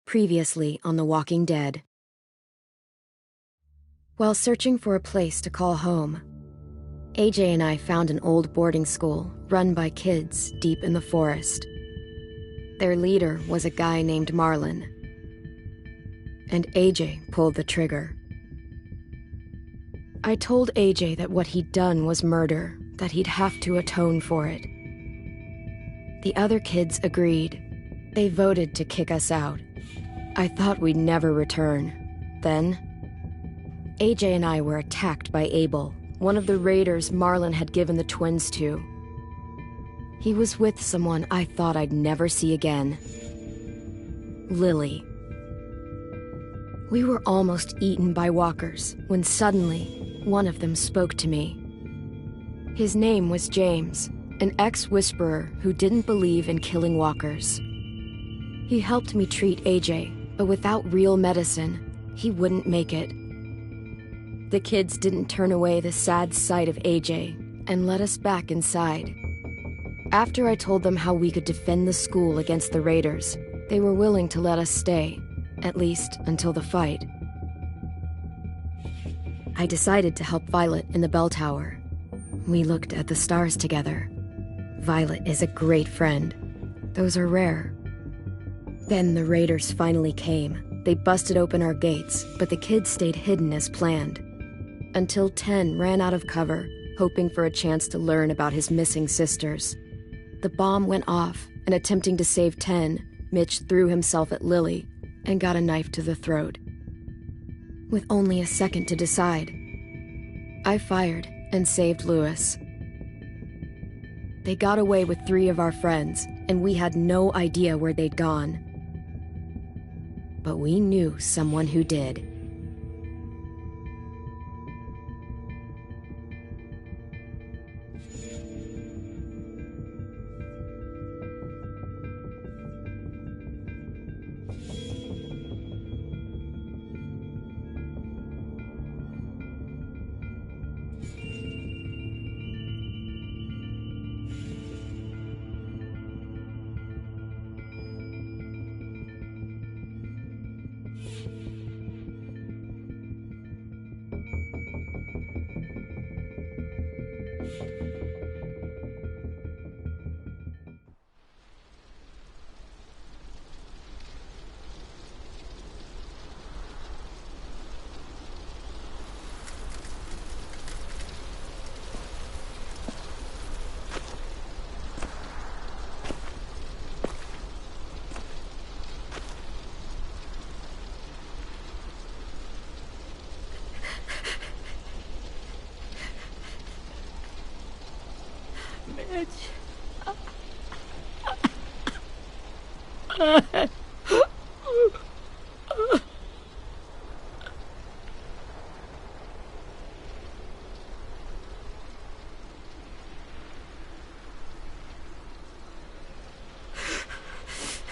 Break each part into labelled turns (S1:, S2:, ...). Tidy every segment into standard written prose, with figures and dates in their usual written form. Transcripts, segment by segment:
S1: Previously on The Walking Dead. While searching for a place to call home, AJ and I found an old boarding school run by kids deep in the forest. Their leader was a guy named Marlon, and AJ pulled the trigger. I told AJ that what he'd done was murder, that he'd have to atone for it. The other kids agreed. They voted to kick us out. I thought we'd never return. Then, AJ and I were attacked by Abel, one of the raiders Marlon had given the twins to. He was with someone I thought I'd never see again. Lily. We were almost eaten by walkers when suddenly one of them spoke to me. His name was James, an ex-whisperer who didn't believe in killing walkers. He helped me treat AJ, but without real medicine, he wouldn't make it. The kids didn't turn away the sad sight of AJ and let us back inside. After I told them how we could defend the school against the raiders, they were willing to let us stay, at least until the fight. I decided to help Violet in the bell tower. We looked at the stars together. Violet is a great friend. Those are rare. Then the raiders finally came. They busted open our gates, but the kids stayed hidden as planned. Until 10 ran out of cover, hoping for a chance to learn about his missing sisters. The bomb went off, and attempting to save 10, Mitch threw himself at Lily and got a knife to the throat. With only a second to decide, I fired and saved Lewis. They got away with 3 of our friends, and we had no idea where they'd gone. But we knew someone who did.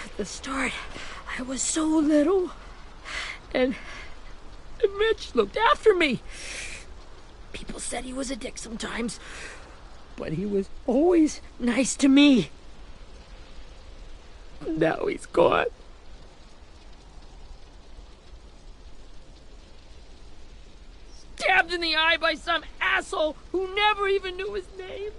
S2: At the start, I was so little, and Mitch looked after me. People said he was a dick sometimes, but he was always nice to me. Now he's gone. Stabbed in the eye by some asshole who never even knew his name.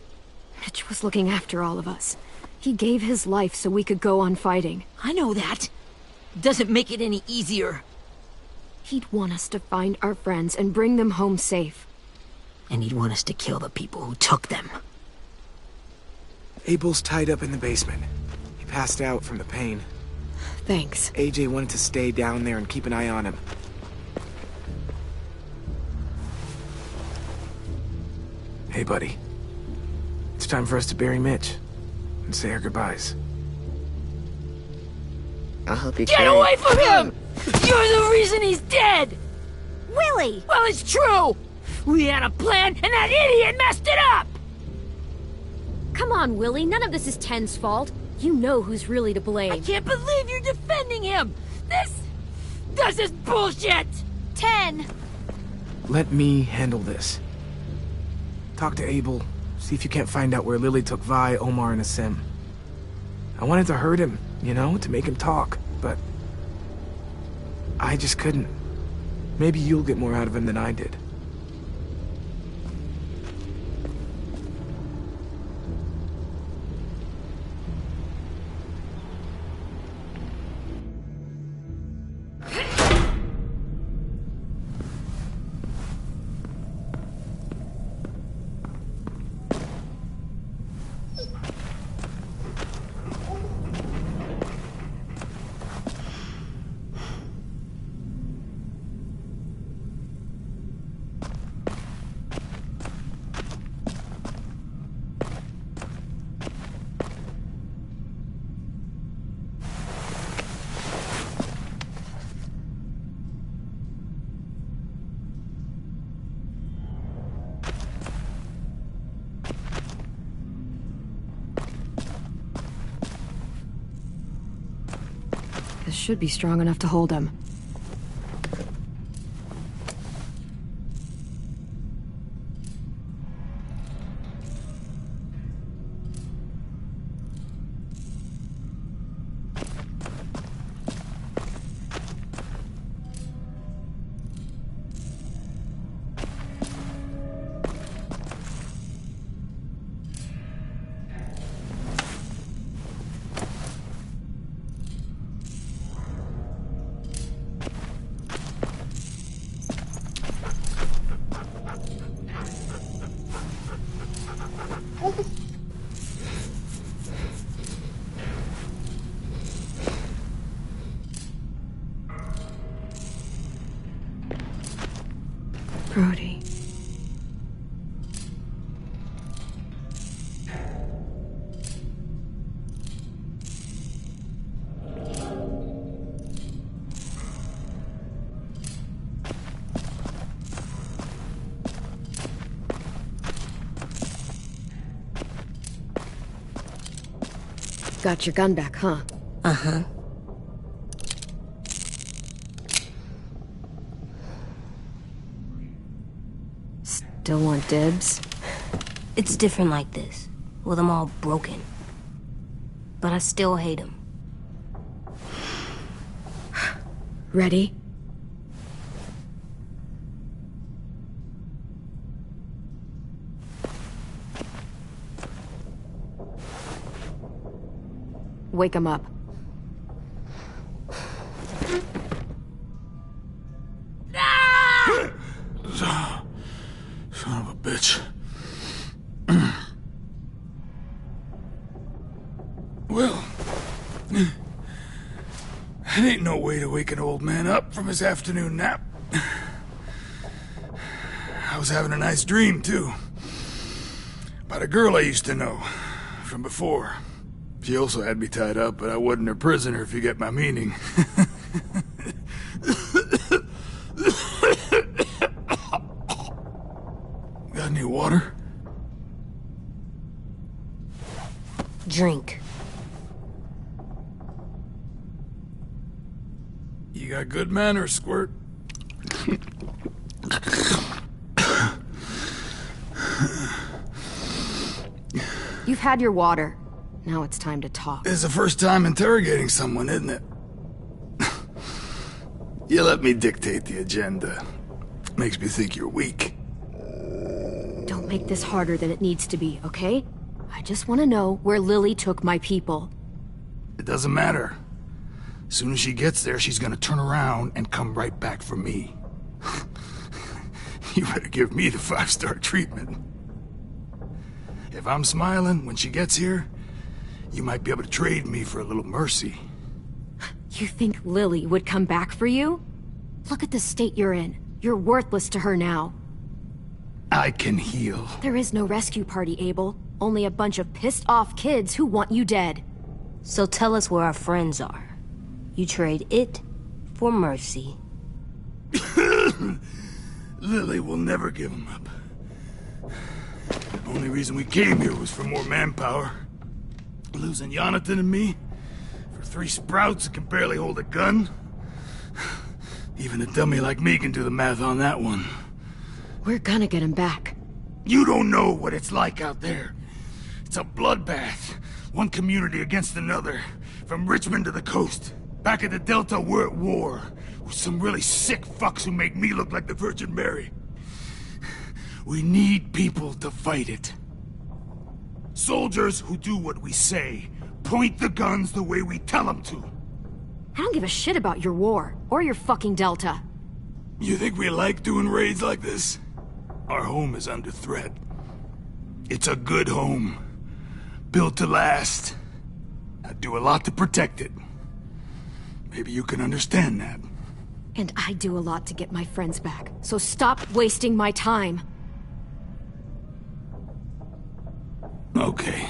S1: Mitch was looking after all of us. He gave his life so we could go on fighting.
S2: I know that. Doesn't make it any easier.
S1: He'd want us to find our friends and bring them home safe.
S2: And he'd want us to kill the people who took them.
S3: Abel's tied up in the basement. He passed out from the pain.
S1: Thanks.
S3: AJ wanted to stay down there and keep an eye on him. Hey, buddy. It's time for us to bury Mitch and say our goodbyes.
S4: I'll help you
S2: Get away from him! You're the reason he's dead!
S1: Willie!
S2: Well, it's true! We had a plan, and that idiot messed it up!
S1: Come on, Willie. None of this is Ten's fault. You know who's really to blame.
S2: I can't believe you're defending him! This is bullshit!
S1: 10!
S3: Let me handle this. Talk to Abel. See if you can't find out where Lily took Vi, Omar, and Asim. I wanted to hurt him, you know, to make him talk, but I just couldn't. Maybe you'll get more out of him than I did.
S1: This should be strong enough to hold him. Brody. Got your gun back, huh?
S4: Uh-huh.
S1: Still want dibs?
S4: It's different like this, with them all broken. But I still hate him.
S1: Ready? Wake him up.
S5: Son of a bitch. Well, that ain't no way to wake an old man up from his afternoon nap. I was having a nice dream, too. About a girl I used to know from before. She also had me tied up, but I wasn't her prisoner, if you get my meaning. Got any water?
S4: Drink.
S5: You got good manners, Squirt.
S1: You've had your water. Now it's time to talk.
S5: It's the first time interrogating someone, isn't it? You let me dictate the agenda. Makes me think you're weak.
S1: Don't make this harder than it needs to be, okay? I just want to know where Lily took my people.
S5: It doesn't matter. As soon as she gets there, she's gonna turn around and come right back for me. You better give me the 5-star treatment. If I'm smiling when she gets here, you might be able to trade me for a little mercy.
S1: You think Lily would come back for you? Look at the state you're in. You're worthless to her now.
S5: I can heal.
S1: There is no rescue party, Abel. Only a bunch of pissed-off kids who want you dead.
S4: So tell us where our friends are. You trade it for mercy.
S5: Lily will never give him up. The only reason we came here was for more manpower. Losing Jonathan and me for 3 sprouts that can barely hold a gun. Even a dummy like me can do the math on that one.
S1: We're gonna get him back.
S5: You don't know what it's like out there. It's a bloodbath. One community against another. From Richmond to the coast. Back at the Delta, we're at war with some really sick fucks who make me look like the Virgin Mary. We need people to fight it. Soldiers who do what we say. Point the guns the way we tell them to.
S1: I don't give a shit about your war, or your fucking Delta.
S5: You think we like doing raids like this? Our home is under threat. It's a good home. Built to last. I'd do a lot to protect it. Maybe you can understand that.
S1: And I do a lot to get my friends back, so stop wasting my time.
S5: Okay.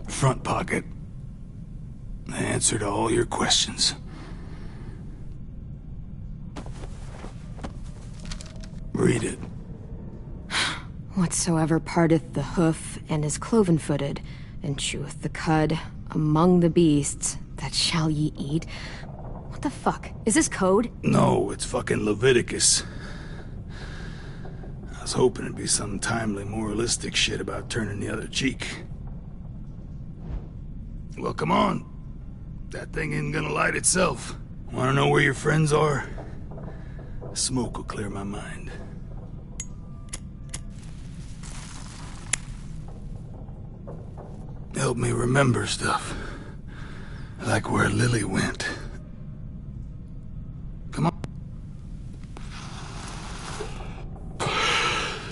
S5: Front pocket. The answer to all your questions. Read it.
S1: Whatsoever parteth the hoof and is cloven-footed, and cheweth the cud among the beasts, that shall ye eat. What the fuck? Is this code?
S5: No, it's fucking Leviticus. I was hoping it'd be some timely, moralistic shit about turning the other cheek. Well, come on. That thing isn't gonna light itself. Wanna know where your friends are? Smoke will clear my mind. Help me remember stuff. Like where Lily went. Come on.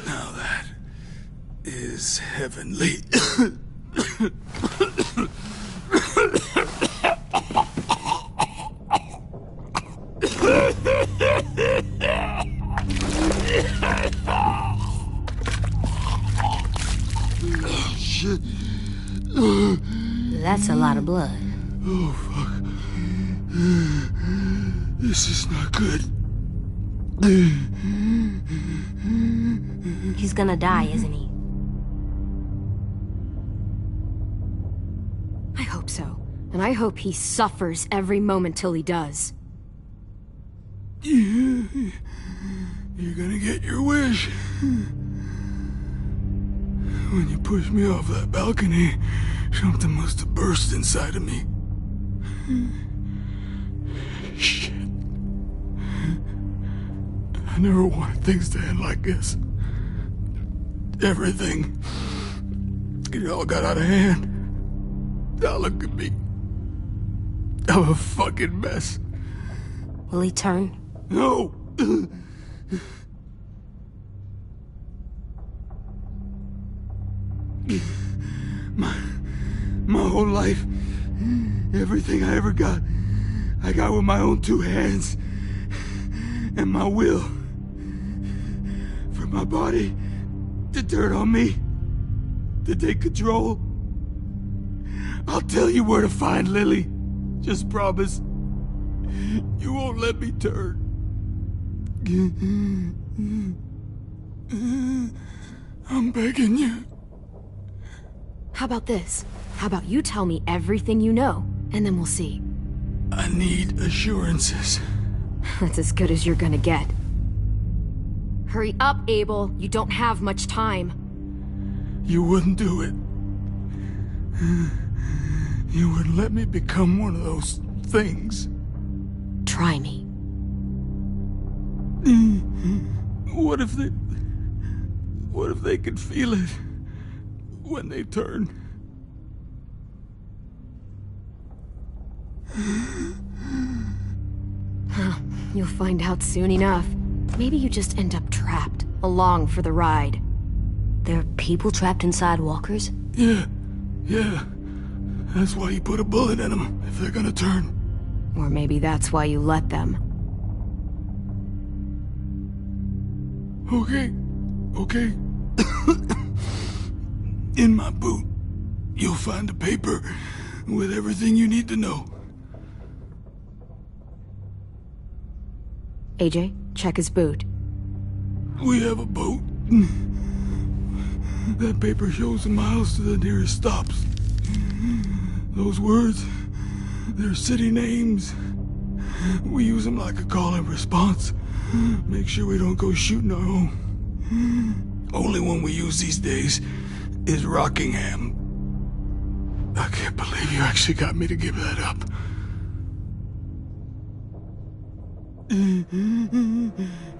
S5: Now that is heavenly. Oh, shit.
S4: That's a lot of blood.
S5: Oh, fuck. This is not good.
S4: He's gonna die, isn't he?
S1: I hope so. And I hope he suffers every moment till he does.
S5: You're gonna get your wish. When you pushed me off that balcony, something must have burst inside of me. Shit. I never wanted things to end like this. Everything. It all got out of hand. Now look at me. I'm a fucking mess.
S4: Will he turn?
S5: No! My whole life, everything I ever got, I got with my own two hands. And my will. For my body to turn on me, to take control. I'll tell you where to find Lily. Just promise. You won't let me turn. I'm begging you.
S1: How about this? How about you tell me everything you know, and then we'll see.
S5: I need assurances.
S1: That's as good as you're gonna get. Hurry up, Abel. You don't have much time.
S5: You wouldn't do it. You wouldn't let me become one of those things.
S1: Try me.
S5: What if they could feel it when they turn?
S1: You'll find out soon enough. Maybe you just end up trapped, along for the ride.
S4: There are people trapped inside walkers?
S5: Yeah. That's why you put a bullet in them, if they're gonna turn.
S1: Or maybe that's why you let them.
S5: Okay. In my boot, you'll find a paper with everything you need to know.
S1: AJ, check his boot.
S5: We have a boat. That paper shows the miles to the nearest stops. Those words, they're city names. We use them like a call and response. Make sure we don't go shooting our own. Only one we use these days is Rockingham. I can't believe you actually got me to give that up.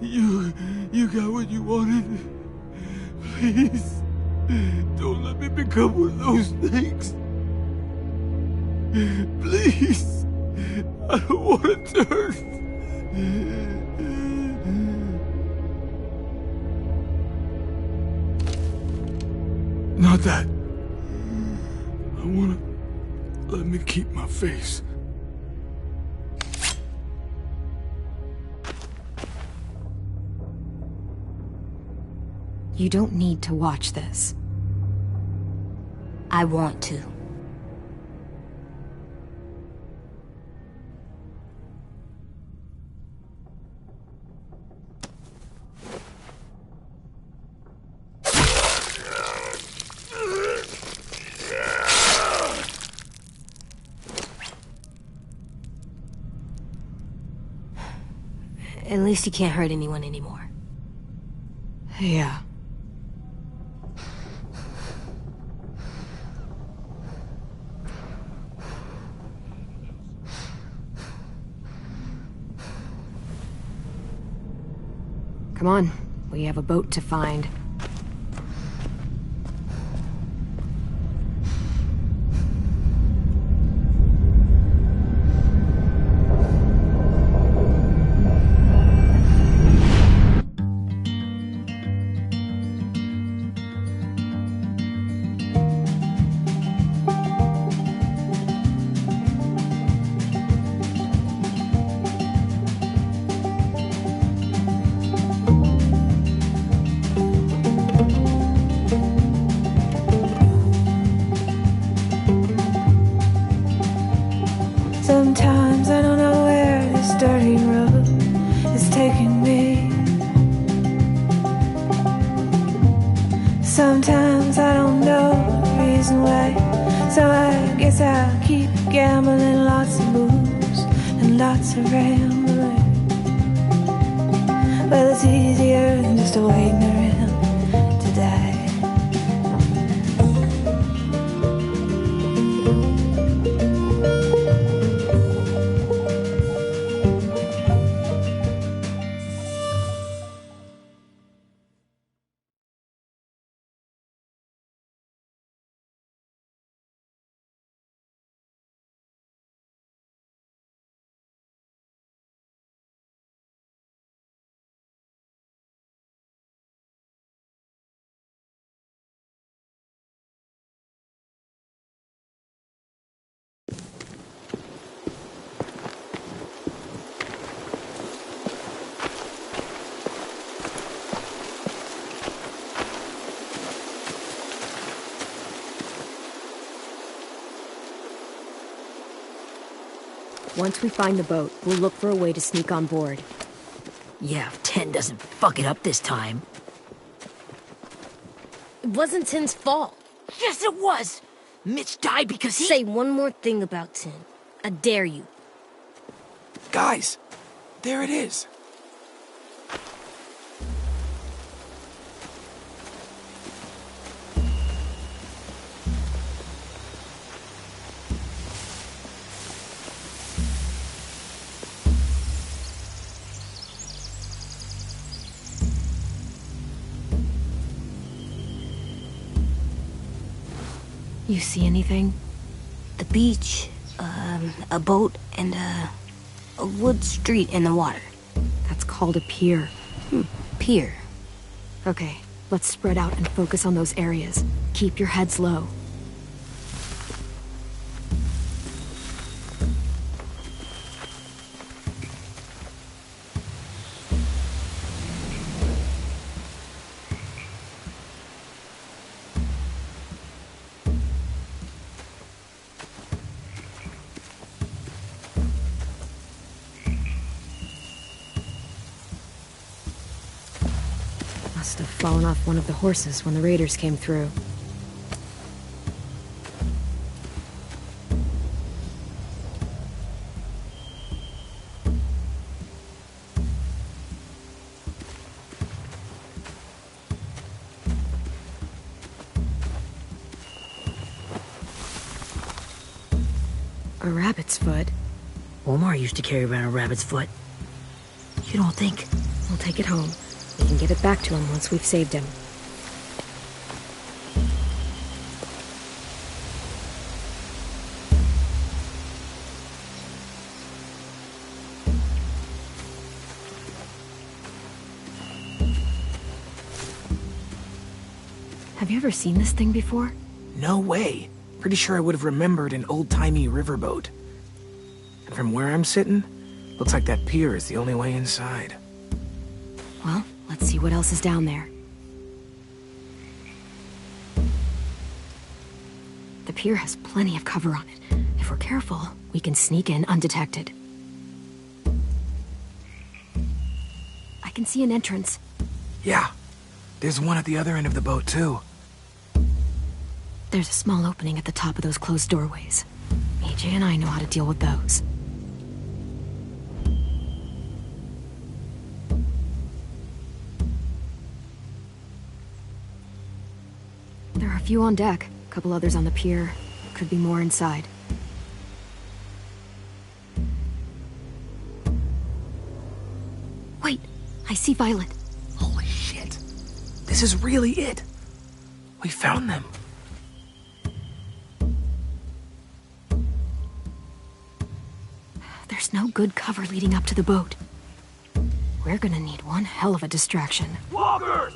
S5: You got what you wanted. Please, don't let me become one of those things. Please, I don't want to turn. Not that. I want to let me keep my face.
S1: You don't need to watch this.
S4: I want to. At least you can't hurt anyone anymore.
S1: Yeah. Come on, we have a boat to find.
S6: Sometimes I don't know where this dirty road is taking me. Sometimes I don't know the reason why, so I guess I'll keep gambling, lots of moves and lots of rambling. Well, it's easier than just waiting around to die.
S1: Once we find the boat, we'll look for a way to sneak on board.
S2: Yeah, if 10 doesn't fuck it up this time.
S4: It wasn't Tin's fault.
S2: Yes, it was! Mitch died because he...
S4: Say one more thing about Tin. I dare you.
S3: Guys, there it is.
S1: You see anything?
S4: The beach, a boat, and a wood street in the water.
S1: That's called a pier.
S4: Pier.
S1: Okay, let's spread out and focus on those areas. Keep your heads low. Must have fallen off one of the horses when the raiders came through. A rabbit's foot?
S2: Omar used to carry around a rabbit's foot. You don't think?
S1: We'll take it home. We can give it back to him once we've saved him. Have you ever seen this thing before?
S3: No way. Pretty sure I would have remembered an old-timey riverboat. And from where I'm sitting, looks like that pier is the only way inside.
S1: Well, let's see what else is down there. The pier has plenty of cover on it. If we're careful, we can sneak in undetected. I can see an entrance.
S3: Yeah. There's one at the other end of the boat, too.
S1: There's a small opening at the top of those closed doorways. AJ and I know how to deal with those. There are a few on deck, a couple others on the pier. Could be more inside. Wait, I see Violet.
S3: Holy shit. This is really it. We found them.
S1: There's no good cover leading up to the boat. We're gonna need one hell of a distraction.
S5: Walkers!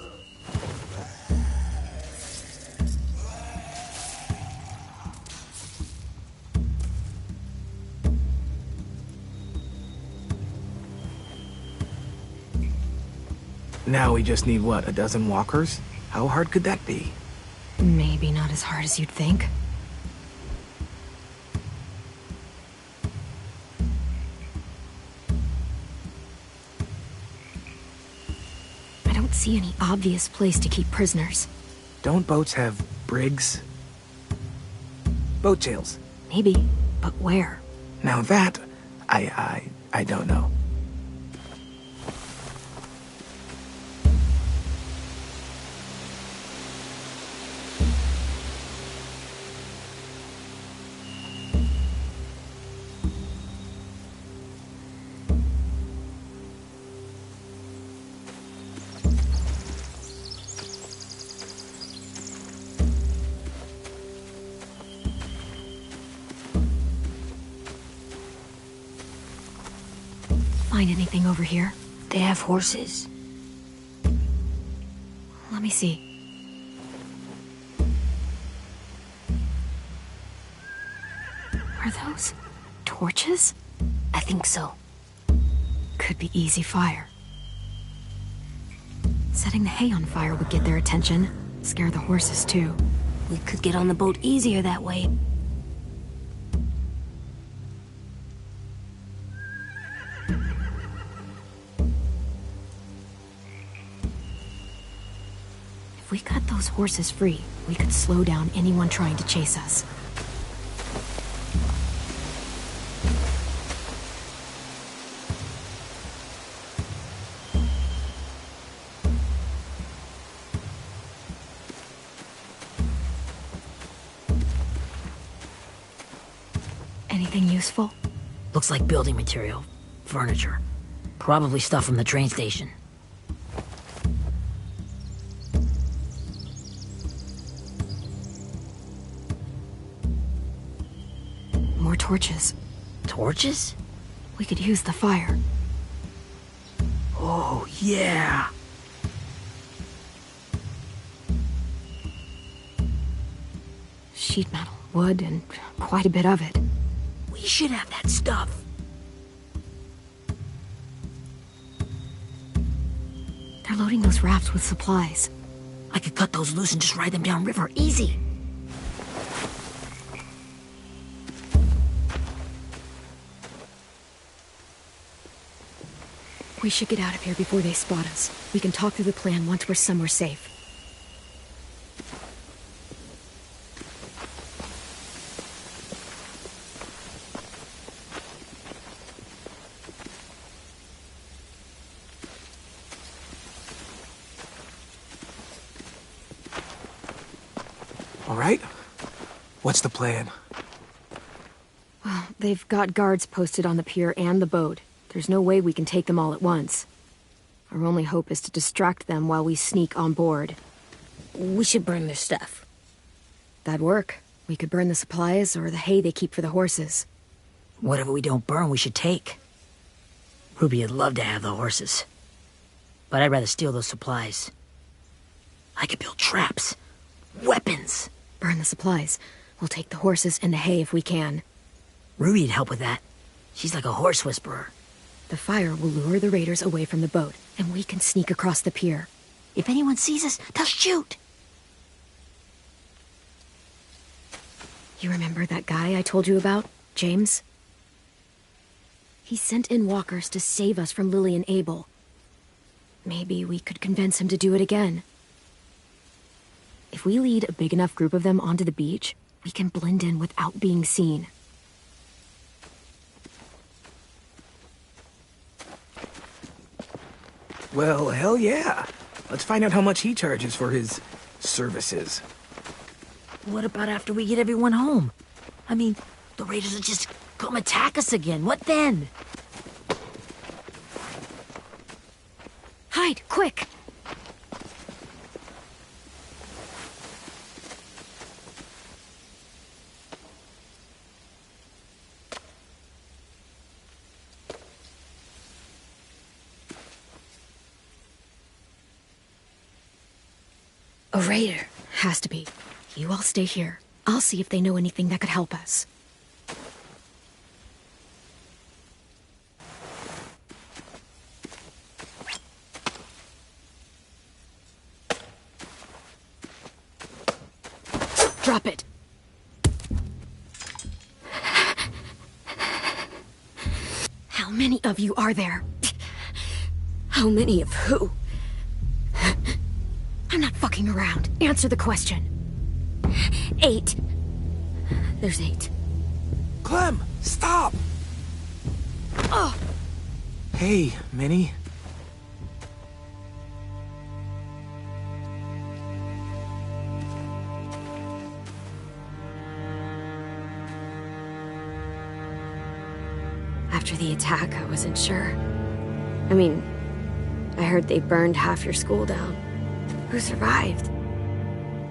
S3: Now we just need, what, a dozen walkers? How hard could that be?
S1: Maybe not as hard as you'd think. I don't see any obvious place to keep prisoners.
S3: Don't boats have brigs? Boat jails.
S1: Maybe, but where?
S3: Now that, I don't know.
S1: Find anything over here?
S4: They have horses.
S1: Let me see. Are those torches?
S4: I think so.
S1: Could be easy fire. Setting the hay on fire would get their attention. Scare the horses too.
S4: We could get on the boat easier that way.
S1: If we cut those horses free, we could slow down anyone trying to chase us. Anything useful?
S2: Looks like building material. Furniture. Probably stuff from the train station.
S1: More torches.
S2: Torches?
S1: We could use the fire.
S2: Oh, yeah!
S1: Sheet metal, wood, and quite a bit of it.
S2: We should have that stuff.
S1: They're loading those rafts with supplies.
S2: I could cut those loose and just ride them downriver, easy.
S1: We should get out of here before they spot us. We can talk through the plan once we're somewhere safe.
S3: All right? What's the plan?
S1: Well, they've got guards posted on the pier and the boat. There's no way we can take them all at once. Our only hope is to distract them while we sneak on board.
S2: We should burn their stuff.
S1: That'd work. We could burn the supplies or the hay they keep for the horses.
S7: Whatever we don't burn, we should take. Ruby would love to have the horses. But I'd rather steal those supplies. I could build traps. Weapons.
S1: Burn the supplies. We'll take the horses and the hay if we can.
S7: Ruby'd help with that. She's like a horse whisperer.
S1: The fire will lure the raiders away from the boat, and we can sneak across the pier.
S7: If anyone sees us, they'll shoot.
S1: You remember that guy I told you about, James? He sent in walkers to save us from Lily and Abel. Maybe we could convince him to do it again. If we lead a big enough group of them onto the beach, we can blend in without being seen.
S3: Well, hell yeah. Let's find out how much he charges for his services.
S7: What about after we get everyone home? I mean, the raiders will just come attack us again. What then?
S1: Hide, quick! A raider. Has to be. You all stay here. I'll see if they know anything that could help us. Drop it. How many of you are there?
S2: How many of who?
S1: I'm not fucking around. Answer the question.
S2: 8. There's 8.
S3: Clem, stop!
S1: Oh!
S3: Hey, Minnie.
S1: After the attack, I wasn't sure. I mean, I heard they burned half your school down. Who survived?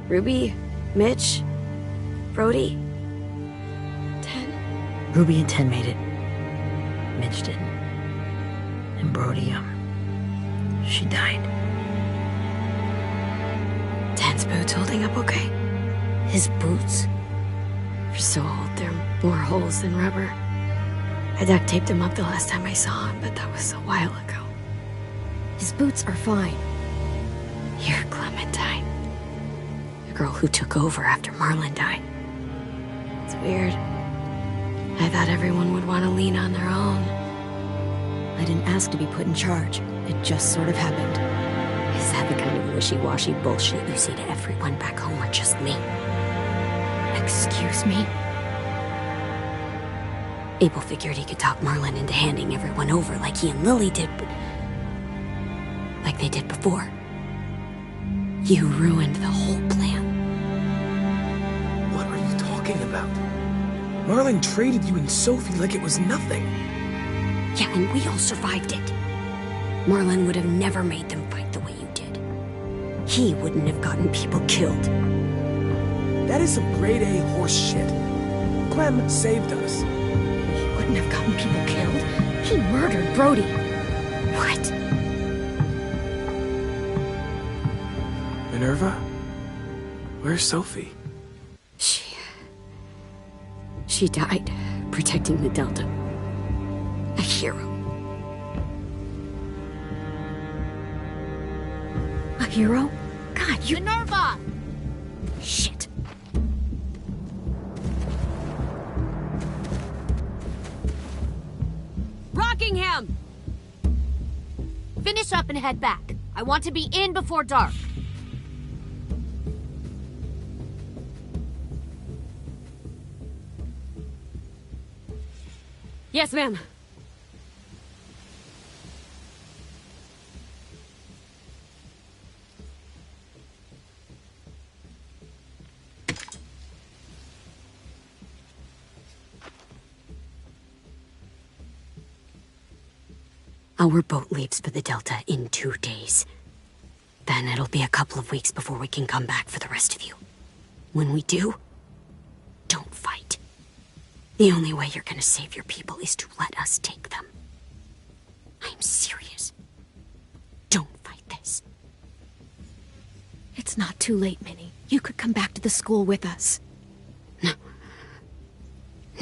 S1: Ruby? Mitch? Brody? 10?
S7: Ruby and 10 made it. Mitch didn't. And Brody, she died.
S1: 10's boots holding up okay?
S2: His boots?
S1: They're so old, they're more holes than rubber. I duct taped him up the last time I saw him, but that was a while ago. His boots are fine. You're Clementine. The girl who took over after Marlon died. It's weird. I thought everyone would want to lean on their own. I didn't ask to be put in charge. It just sort of happened.
S2: Is that the kind of wishy-washy bullshit you say to everyone back home or just me?
S1: Excuse me?
S2: Abel figured he could talk Marlon into handing everyone over like he and Lily did, but... like they did before. You ruined the whole plan.
S3: What are you talking about? Marlon traded you and Sophie like it was nothing.
S2: Yeah, and we all survived it. Marlon would have never made them fight the way you did. He wouldn't have gotten people killed.
S3: That is some grade A horse shit. Clem saved us.
S1: He wouldn't have gotten people killed. He murdered Brody.
S2: What?
S3: Minerva? Where's Sophie?
S2: She died protecting the Delta. A hero.
S1: A hero? God, you...
S2: Minerva! Shit. Rockingham! Finish up and head back. I want to be in before dark. Yes, ma'am.
S8: Our boat leaves for the Delta in 2 days. Then it'll be a couple of weeks before we can come back for the rest of you. When we do, don't fight. The only way you're gonna save your people is to let us take them. I'm serious. Don't fight this.
S1: It's not too late, Minnie. You could come back to the school with us.
S8: No.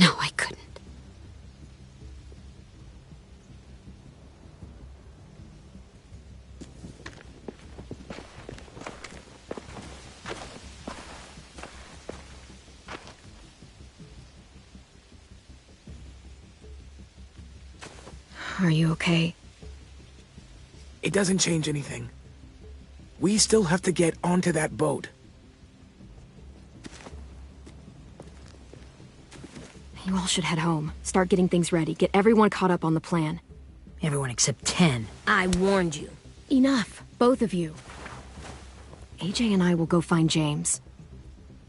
S8: No, I couldn't.
S1: Are you okay?
S3: It doesn't change anything. We still have to get onto that boat.
S1: You all should head home. Start getting things ready. Get everyone caught up on the plan.
S7: Everyone except 10.
S4: I warned you.
S1: Enough, both of you. AJ and I will go find James.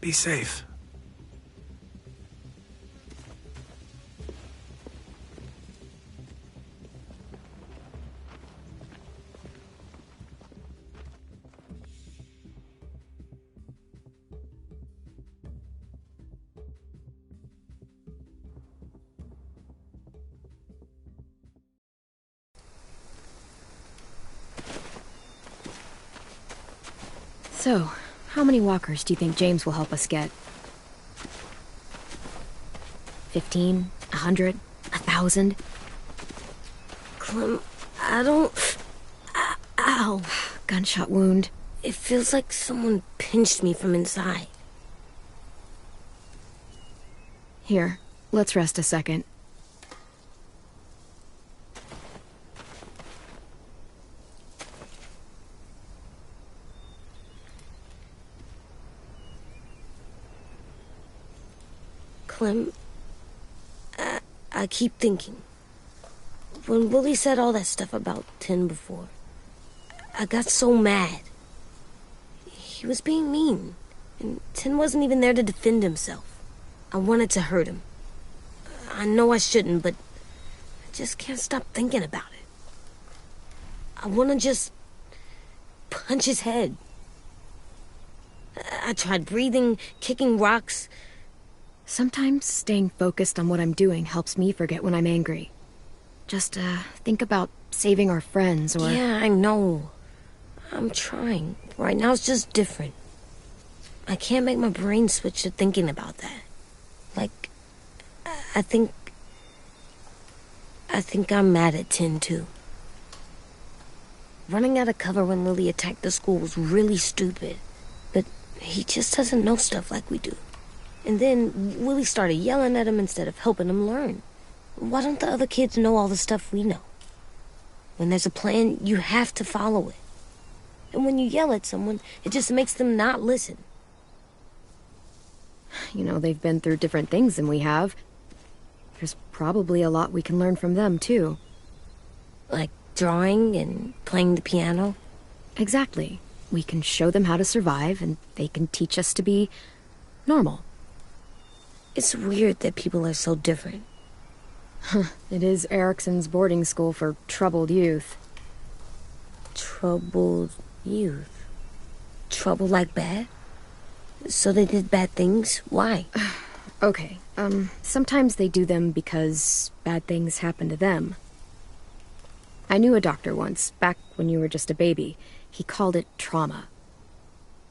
S3: Be safe.
S1: So, how many walkers do you think James will help us get? 15? 100? 1,000?
S4: Clem, I don't... Ow.
S1: Gunshot wound.
S4: It feels like someone pinched me from inside.
S1: Here, let's rest a second.
S4: Clem, I keep thinking. When Willie said all that stuff about Tin before, I got so mad. He was being mean, and Tin wasn't even there to defend himself. I wanted to hurt him. I know I shouldn't, but I just can't stop thinking about it. I want to just punch his head. I tried breathing, kicking rocks.
S1: Sometimes staying focused on what I'm doing helps me forget when I'm angry. Just, think about saving our friends or...
S4: Yeah, I know. I'm trying. Right now it's just different. I can't make my brain switch to thinking about that. Like, I think I'm mad at Tin, too. Running out of cover when Lily attacked the school was really stupid. But he just doesn't know stuff like we do. And then Willie started yelling at him instead of helping him learn. Why don't the other kids know all the stuff we know? When there's a plan, you have to follow it. And when you yell at someone, it just makes them not listen.
S1: You know, they've been through different things than we have. There's probably a lot we can learn from them, too.
S4: Like drawing and playing the piano?
S1: Exactly. We can show them how to survive, and they can teach us to be normal.
S4: It's weird that people are so different.
S1: It is Erickson's boarding school for troubled youth.
S4: Troubled youth? Trouble like bad? So they did bad things? Why?
S1: Okay, sometimes they do them because bad things happen to them. I knew a doctor once, back when you were just a baby. He called it trauma.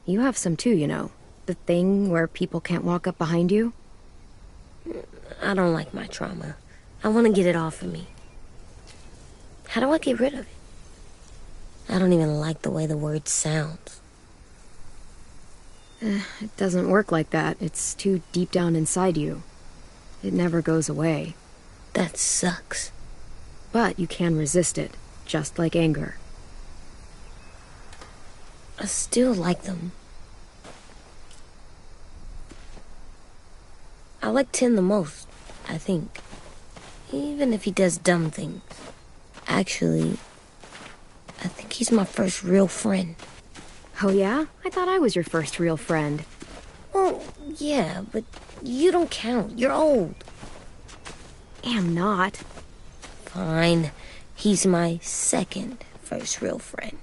S1: You have some too, you know. The thing where people can't walk up behind you.
S4: I don't like my trauma. I want to get it off of me. How do I get rid of it? I don't even like the way the word sounds.
S1: It doesn't work like that. It's too deep down inside you. It never goes away.
S4: That sucks.
S1: But you can resist it, just like anger.
S4: I still like them. I like Tin the most, I think. Even if he does dumb things. Actually, I think he's my first real friend.
S1: Oh yeah? I thought I was your first real friend.
S4: Well, yeah, but you don't count. You're old.
S1: Am not.
S4: Fine. He's my second first real friend.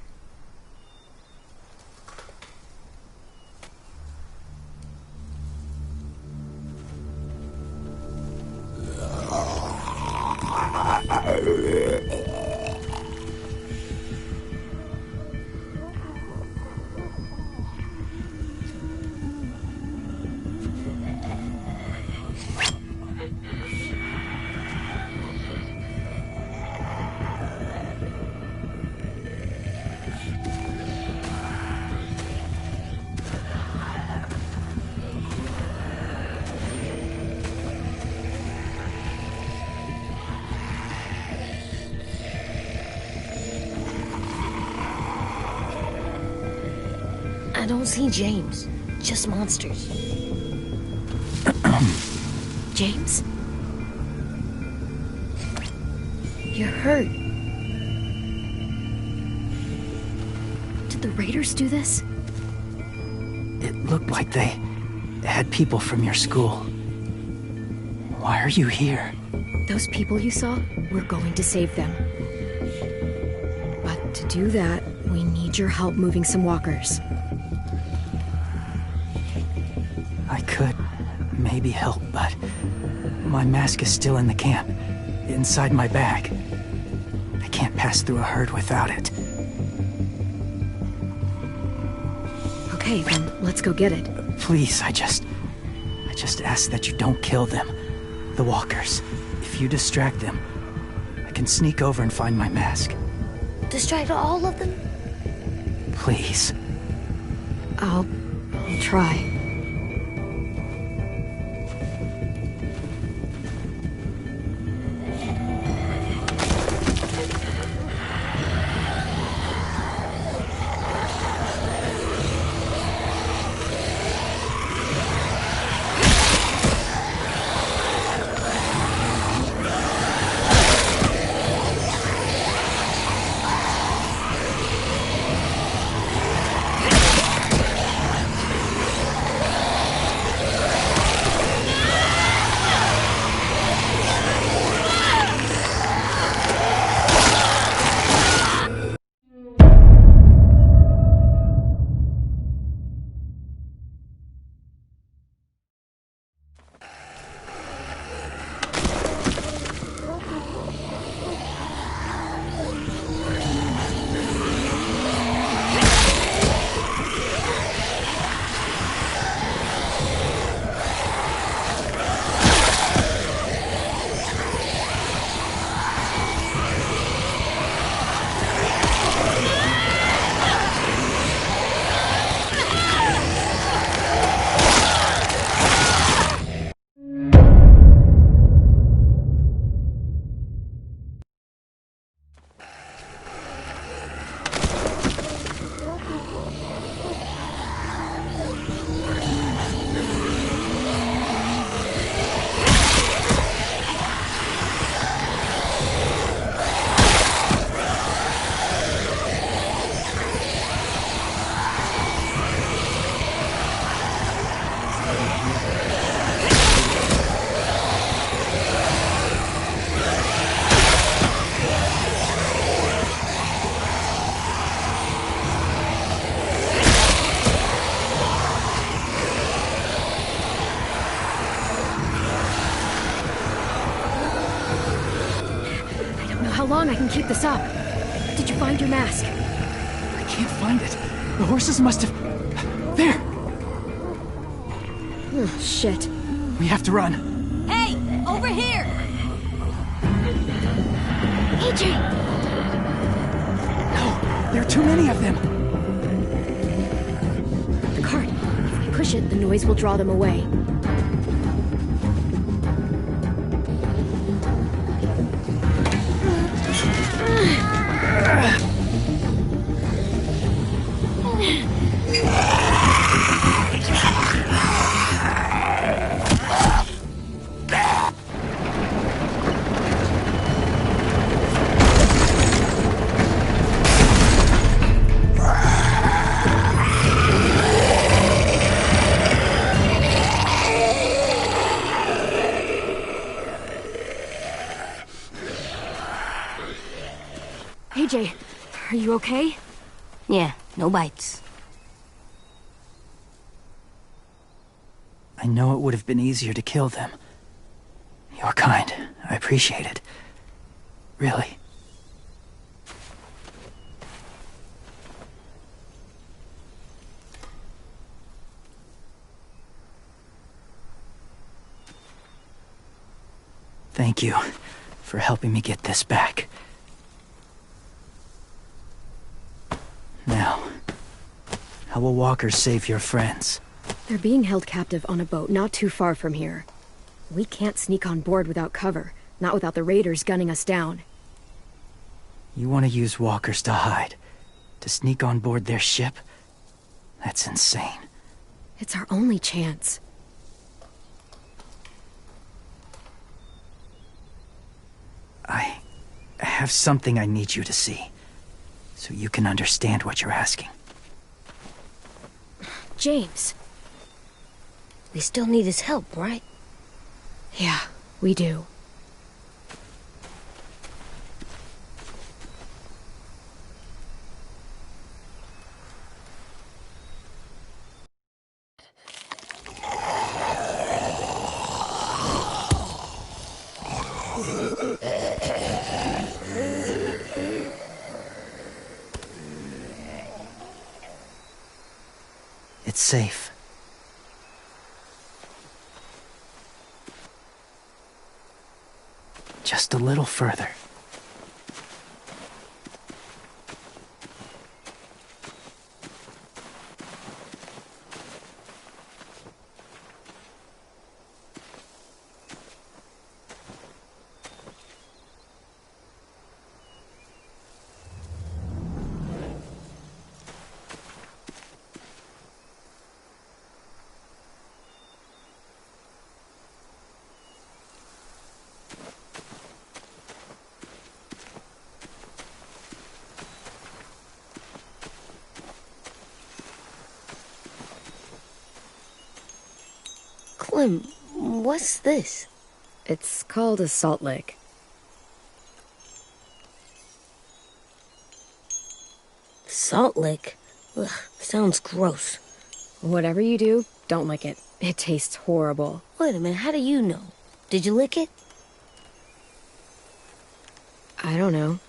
S4: I don't see James, just monsters.
S7: James?
S1: You're hurt. Did the raiders do this?
S9: It looked like they had people from your school. Why are you here?
S1: Those people you saw, we're going to save them. But to do that, we need your help moving some walkers.
S9: I could maybe help, but my mask is still in the camp, inside my bag. I can't pass through a herd without it.
S1: Okay, then let's go get it.
S9: Please, I just ask that you don't kill them. The walkers. If you distract them, I can sneak over and find my mask.
S4: Distract all of them?
S9: Please.
S1: I'll try. How long I can keep this up? Did you find your mask?
S9: I can't find it. The horses must have... There!
S1: Oh, shit.
S9: We have to run.
S8: Hey! Over here!
S1: AJ!
S9: No! There are too many of them!
S1: The cart. If we push it, the noise will draw them away. AJ, are you okay?
S4: Yeah, no bites.
S9: I know it would have been easier to kill them. You're kind. I appreciate it. Really. Thank you for helping me get this back. Now, how will walkers save your friends?
S1: They're being held captive on a boat not too far from here. We can't sneak on board without cover, not without the raiders gunning us down.
S9: You want to use walkers to hide? To sneak on board their ship? That's insane.
S1: It's our only chance.
S9: I have something I need you to see, so you can understand what you're asking.
S1: James.
S4: We still need his help, right?
S1: Yeah, we do.
S9: It's safe. Just a little further.
S4: Clem, what's this?
S1: It's called a salt lick.
S4: Salt lick? Ugh, sounds gross.
S1: Whatever you do, don't lick it. It tastes horrible.
S4: Wait a minute, how do you know? Did you lick it?
S1: I don't know.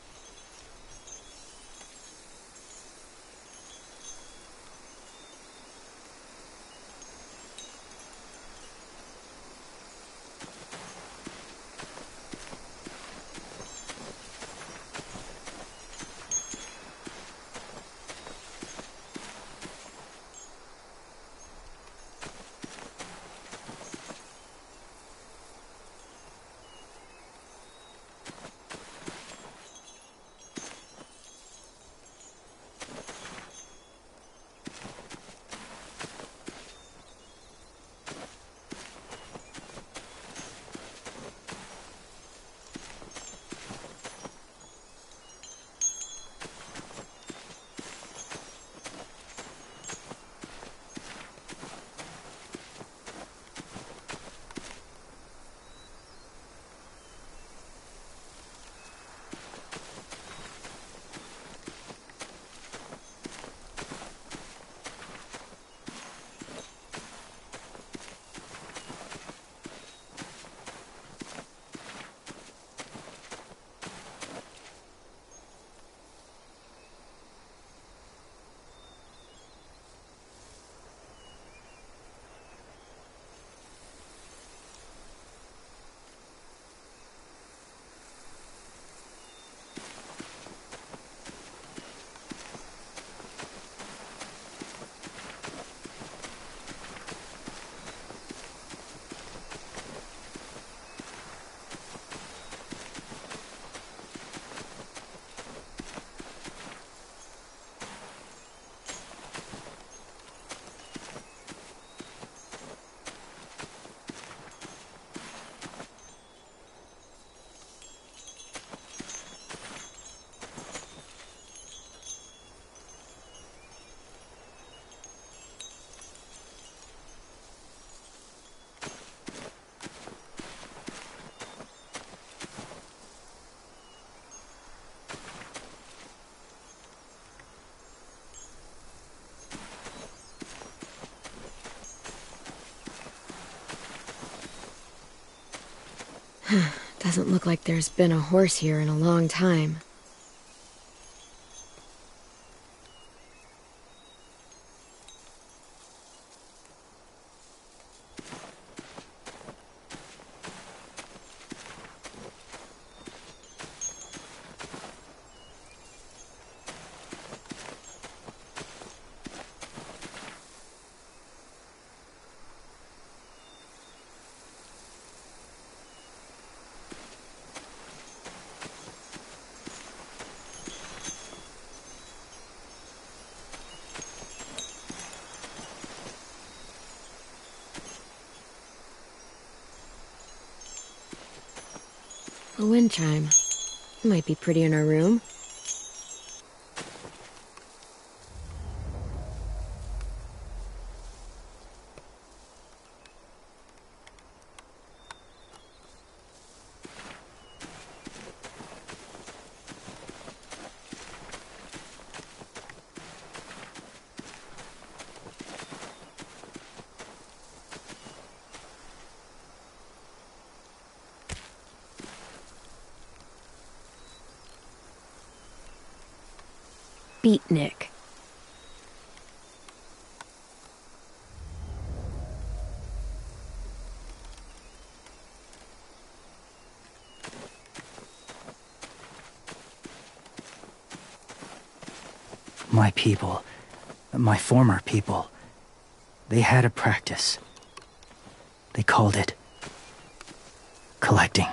S1: Doesn't look like there's been a horse here in a long time. A wind chime. Might be pretty in our room. Beatnik.
S9: My people, my former people, they had a practice. They called it collecting.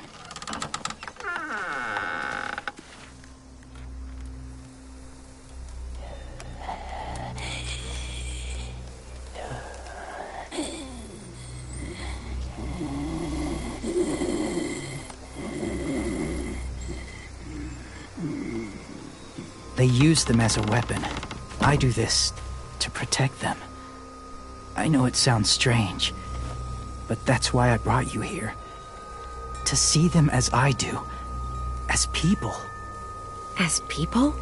S9: They use them as a weapon. I do this to protect them. I know it sounds strange, but that's why I brought you here. To see them as I do. As people.
S1: As people?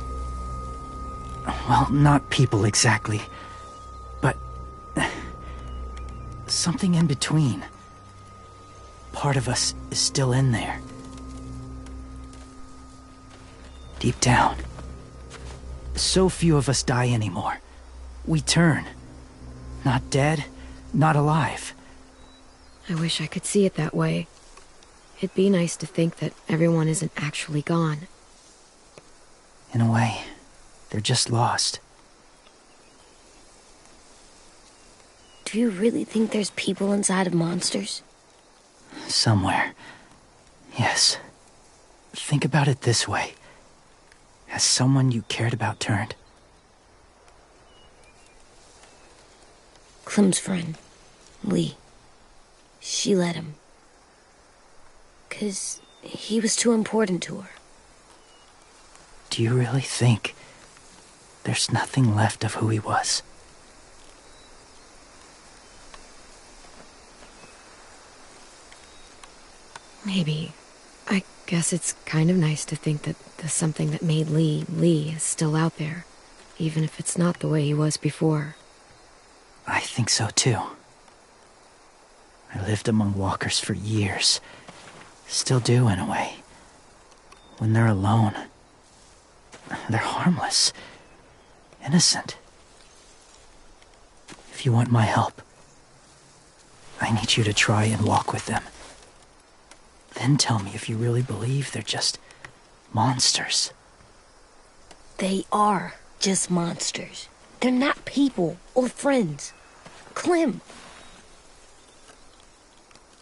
S9: Well, not people exactly, but something in between. Part of us is still in there. Deep down. So few of us die anymore. We turn. Not dead, not alive.
S1: I wish I could see it that way. It'd be nice to think that everyone isn't actually gone.
S9: In a way, they're just lost.
S4: Do you really think there's people inside of monsters?
S9: Somewhere. Yes. Think about it this way. Has someone you cared about turned?
S4: Clem's friend, Lee. She let him. 'Cause he was too important to her.
S9: Do you really think there's nothing left of who he was?
S1: Maybe. I guess it's kind of nice to think that the something that made Lee is still out there, even if it's not the way he was before.
S9: I think so too. I lived among walkers for years. Still do in a way. When they're alone, they're harmless. Innocent. If you want my help, I need you to try and walk with them. Then tell me if you really believe they're just monsters.
S4: They are just monsters. They're not people or friends. Clem.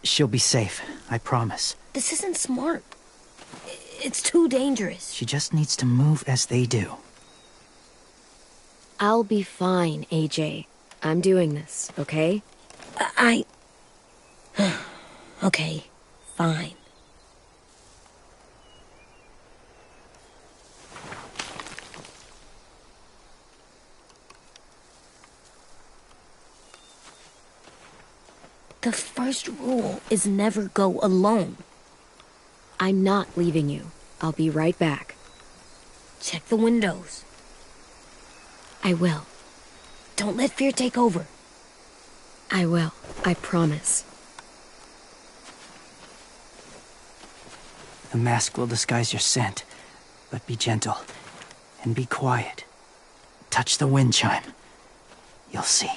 S9: She'll be safe, I promise.
S4: This isn't smart. It's too dangerous.
S9: She just needs to move as they do.
S1: I'll be fine, AJ. I'm doing this, okay?
S4: Okay, fine. The first rule is never go alone.
S1: I'm not leaving you. I'll be right back.
S4: Check the windows.
S1: I will.
S4: Don't let fear take over.
S1: I will. I promise.
S9: The mask will disguise your scent, but be gentle and be quiet. Touch the wind chime. You'll see.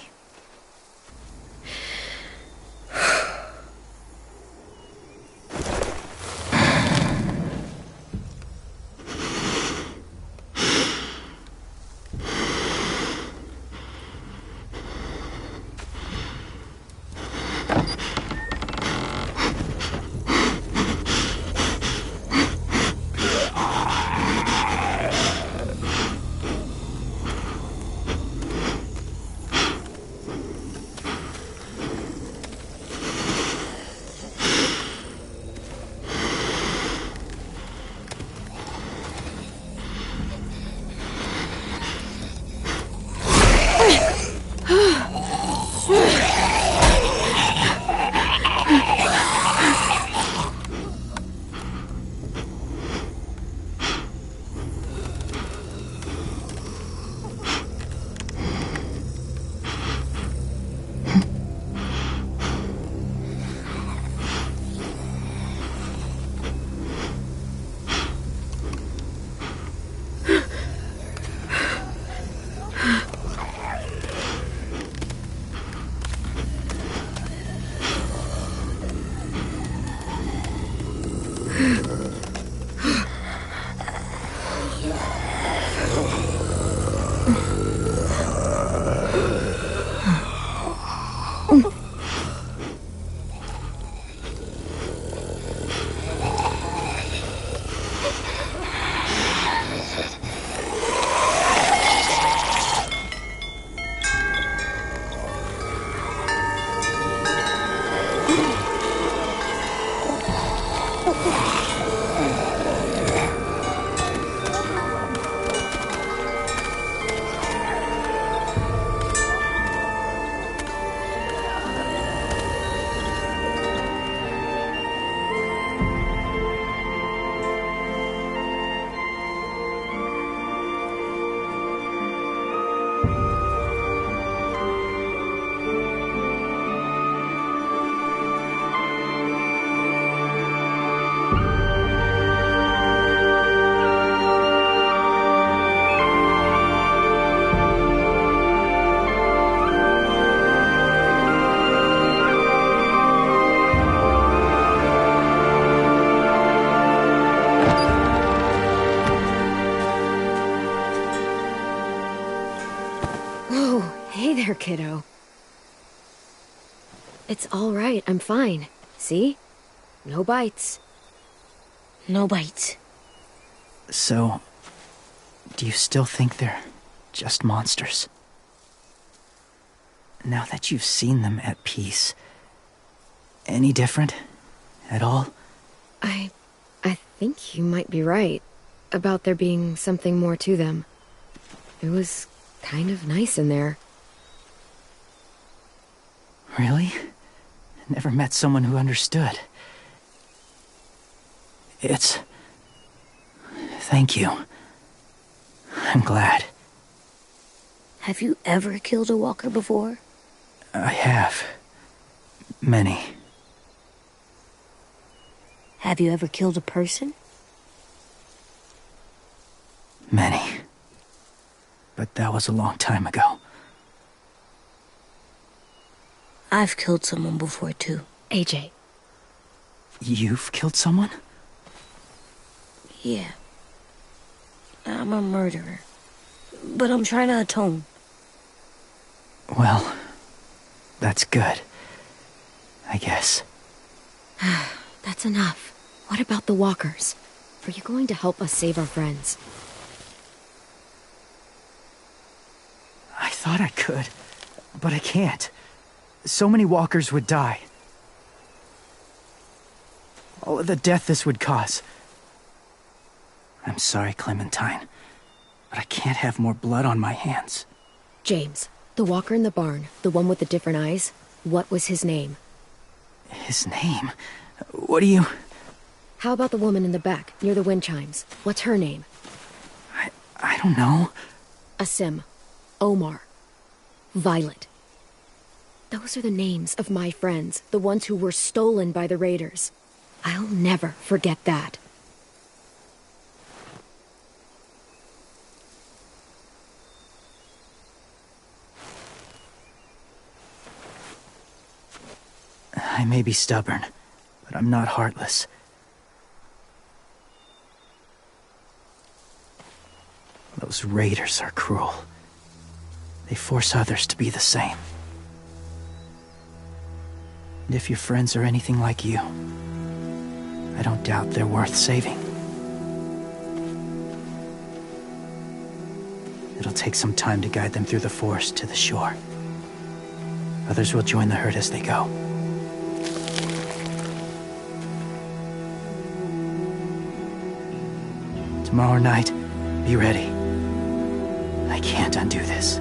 S1: there, kiddo. It's all right. I'm fine. See? No bites.
S4: No bites.
S9: So, do you still think they're just monsters? Now that you've seen them at peace, any different at all?
S1: I think you might be right about there being something more to them. It was kind of nice in there.
S9: Really? Never met someone who understood. Thank you. I'm glad.
S4: Have you ever killed a walker before?
S9: I have. Many.
S4: Have you ever killed a person?
S9: Many. But that was a long time ago.
S4: I've killed someone before, too.
S1: AJ.
S9: You've killed someone?
S4: Yeah. I'm a murderer. But I'm trying to atone.
S9: Well, that's good. I guess.
S1: That's enough. What about the walkers? Are you going to help us save our friends?
S9: I thought I could, but I can't. So many walkers would die. All of the death this would cause. I'm sorry, Clementine, but I can't have more blood on my hands.
S1: James, the walker in the barn, the one with the different eyes, what was his name?
S9: His name? What do you...
S1: How about the woman in the back, near the wind chimes? What's her name?
S9: I don't know.
S1: Asim. Omar. Violet. Those are the names of my friends, the ones who were stolen by the raiders. I'll never forget that.
S9: I may be stubborn, but I'm not heartless. Those raiders are cruel. They force others to be the same. And if your friends are anything like you, I don't doubt they're worth saving. It'll take some time to guide them through the forest to the shore. Others will join the herd as they go. Tomorrow night, be ready. I can't undo this.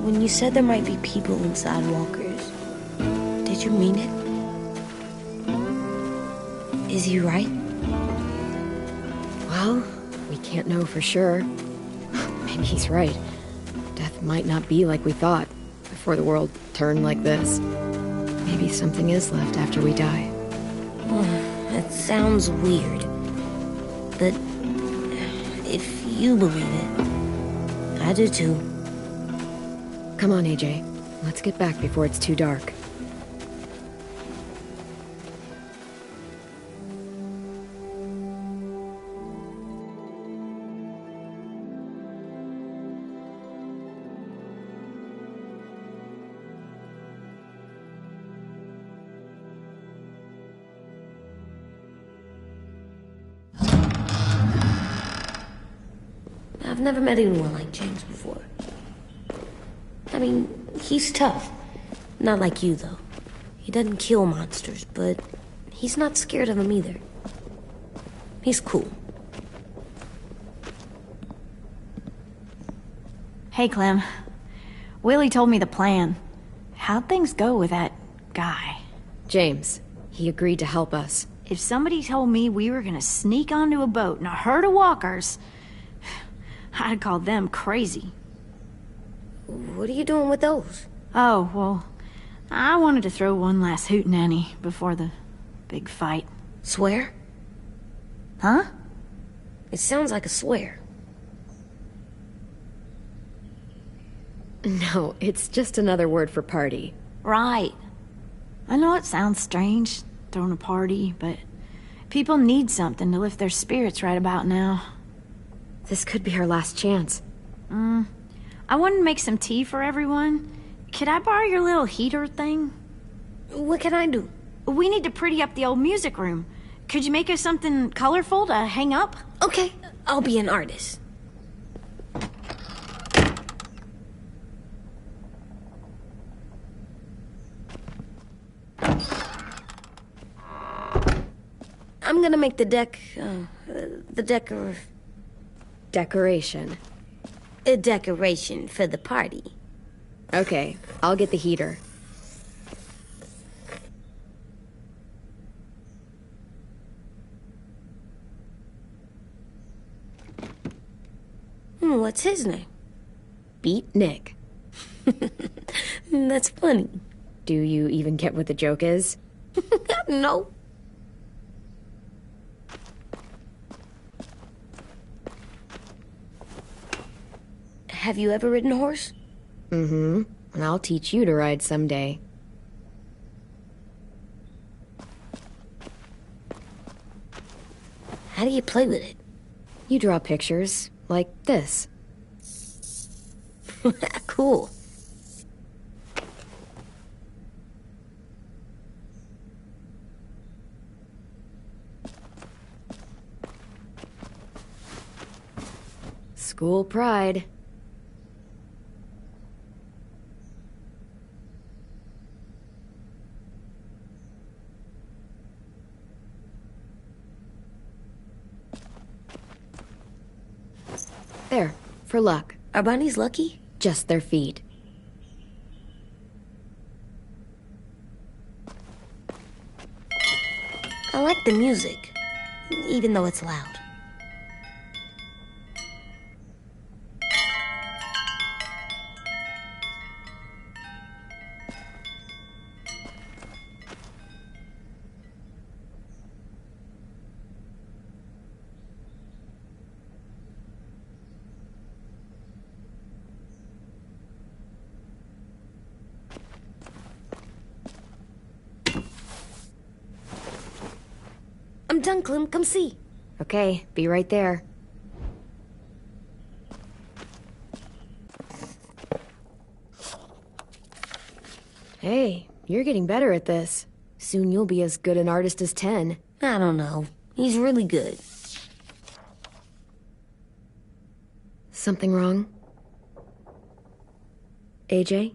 S4: When you said there might be people inside walkers, did you mean it? Is he right?
S1: Well, we can't know for sure. Maybe he's right. Death might not be like we thought before the world turned like this. Maybe something is left after we die.
S4: That sounds weird. But if you believe it, I do too.
S1: Come on, AJ. Let's get back before it's too dark.
S4: I've never met anyone like James before. I mean, he's tough. Not like you, though. He doesn't kill monsters, but he's not scared of them either. He's cool.
S10: Hey, Clem. Willie told me the plan. How'd things go with that guy?
S1: James. He agreed to help us.
S10: If somebody told me we were gonna sneak onto a boat in a herd of walkers, I'd call them crazy.
S4: What are you doing with those?
S10: Oh, well, I wanted to throw one last hootenanny before the big fight.
S4: Swear?
S10: Huh?
S4: It sounds like a swear.
S1: No, it's just another word for party.
S10: Right. I know it sounds strange, throwing a party, but people need something to lift their spirits right about now.
S1: This could be our last chance.
S10: I wanted to make some tea for everyone. Could I borrow your little heater thing?
S4: What can I do?
S10: We need to pretty up the old music room. Could you make us something colorful to hang up?
S4: Okay, I'll be an artist. I'm gonna make the
S1: Decoration.
S4: a decoration for the party.
S1: Okay, I'll get the heater.
S4: What's his name?
S1: Beat Nick.
S4: That's funny.
S1: Do you even get what the joke is?
S4: No. Have you ever ridden a horse?
S1: Mm-hmm. And I'll teach you to ride someday.
S4: How do you play with it?
S1: You draw pictures, like this.
S4: Cool.
S1: School pride. There, for luck.
S4: Are bunnies lucky?
S1: just their feet.
S4: I like the music, even though it's loud. I'm done, Clem. Come see.
S1: Okay, be right there. Hey, you're getting better at this. Soon you'll be as good an artist as 10.
S4: I don't know. He's really good.
S1: Something wrong? AJ?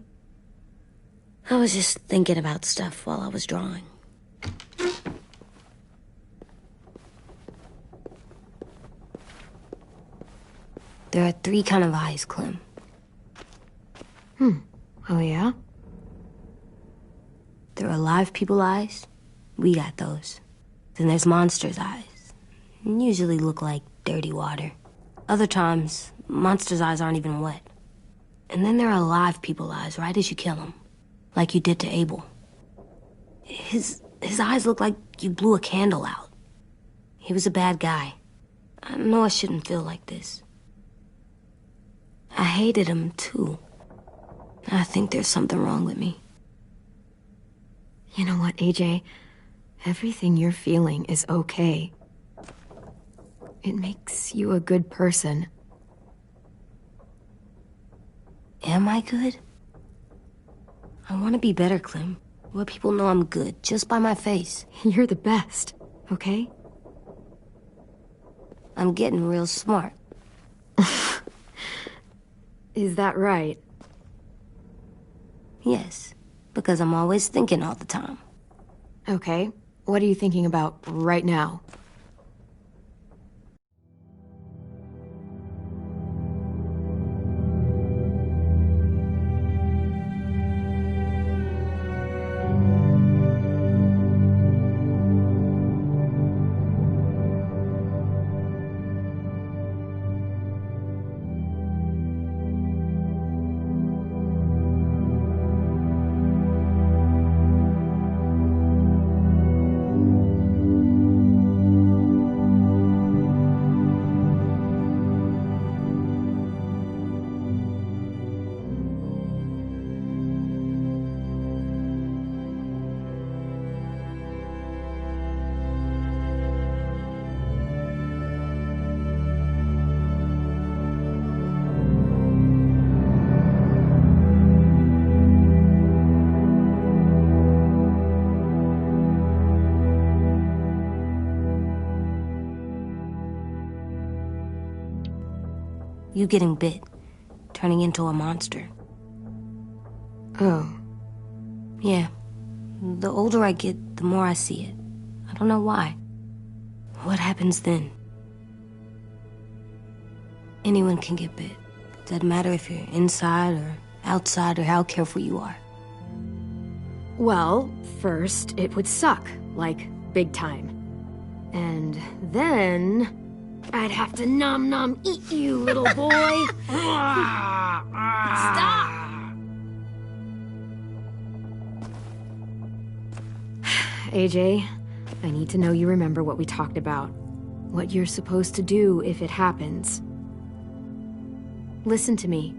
S4: I was just thinking about stuff while I was drawing. There are 3 kinds of eyes, Clem.
S1: Oh yeah?
S4: There are live people eyes. We got those. Then there's monsters' eyes. Usually look like dirty water. Other times, monsters' eyes aren't even wet. And then there are live people eyes right as you kill them. Like you did to Abel. His eyes look like you blew a candle out. He was a bad guy. I know I shouldn't feel like this. I hated him, too. I think there's something wrong with me.
S1: You know what, AJ? Everything you're feeling is okay. It makes you a good person.
S4: Am I good? I want to be better, Clem. Let people know I'm good, just by my face.
S1: You're the best, okay?
S4: I'm getting real smart.
S1: Is that right?
S4: Yes, because I'm always thinking all the time.
S1: Okay, what are you thinking about right now?
S4: You getting bit, turning into a monster.
S1: Oh.
S4: Yeah. The older I get, the more I see it. I don't know why. What happens then? Anyone can get bit. It doesn't matter if you're inside or outside or how careful you are.
S1: Well, first, it would suck. Like, big time. And then... I'd have to nom eat you, little boy. Stop! AJ, I need to know you remember what we talked about. What you're supposed to do if it happens. Listen to me.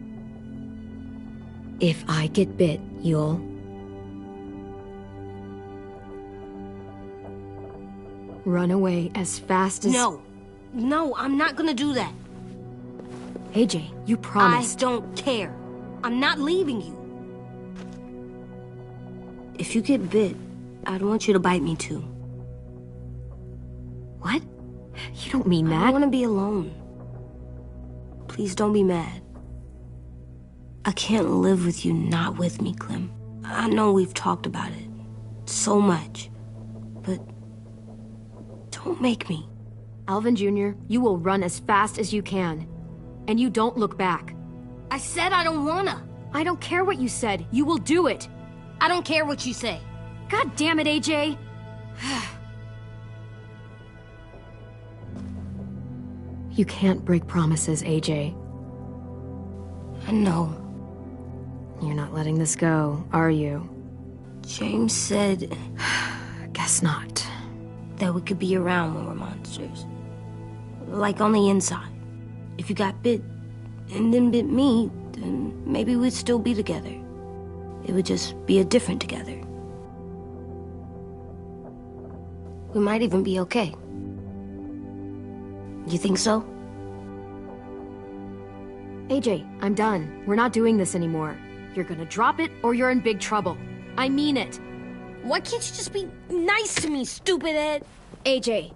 S1: If I get bit, you'll... run away as fast as...
S4: No, I'm not gonna do that.
S1: AJ, you promised.
S4: I don't care. I'm not leaving you. If you get bit, I'd want you to bite me too.
S1: What? You don't mean that.
S4: I don't want to be alone. Please don't be mad. I can't live with you not with me, Clem. I know we've talked about it so much, but don't make me.
S1: Alvin Jr., you will run as fast as you can. And you don't look back.
S4: I said I don't wanna.
S11: I don't care what you said. You will do it.
S4: I don't care what you say.
S11: God damn it, AJ.
S1: You can't break promises, AJ.
S4: I know.
S1: You're not letting this go, are you?
S4: James said...
S1: Guess not.
S4: That we could be around when we're monsters. Like on the inside. If you got bit, and then bit me, then maybe we'd still be together. It would just be a different together. We might even be okay. You think so?
S11: AJ, I'm done. We're not doing this anymore. You're gonna drop it, or you're in big trouble. I mean it.
S4: Why can't you just be nice to me, stupid Ed?
S11: AJ.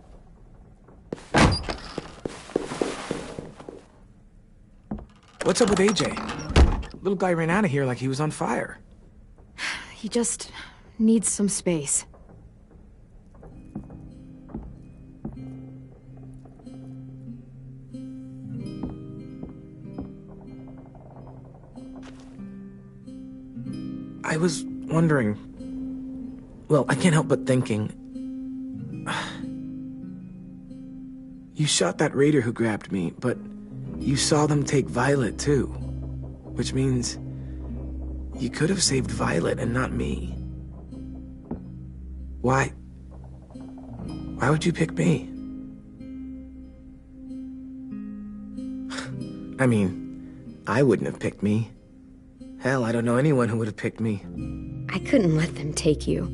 S3: What's up with AJ? Little guy ran out of here like he was on fire.
S1: He just needs some space.
S3: I was wondering... Well, I can't help but thinking... You shot that raider who grabbed me, but you saw them take Violet too. Which means... you could have saved Violet and not me. Why? Why would you pick me? I mean, I wouldn't have picked me. Hell, I don't know anyone who would have picked me.
S1: I couldn't let them take you.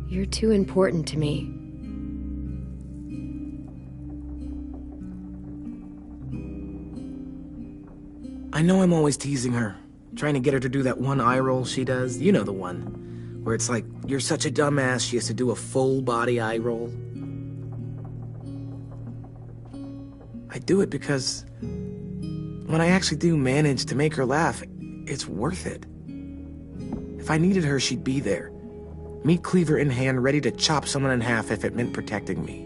S1: You're too important to me.
S3: I know I'm always teasing her, trying to get her to do that one eye roll she does. You know the one, where it's like, you're such a dumbass, she has to do a full body eye roll. I do it because when I actually do manage to make her laugh, it's worth it. If I needed her, she'd be there. Meat cleaver in hand, ready to chop someone in half if it meant protecting me.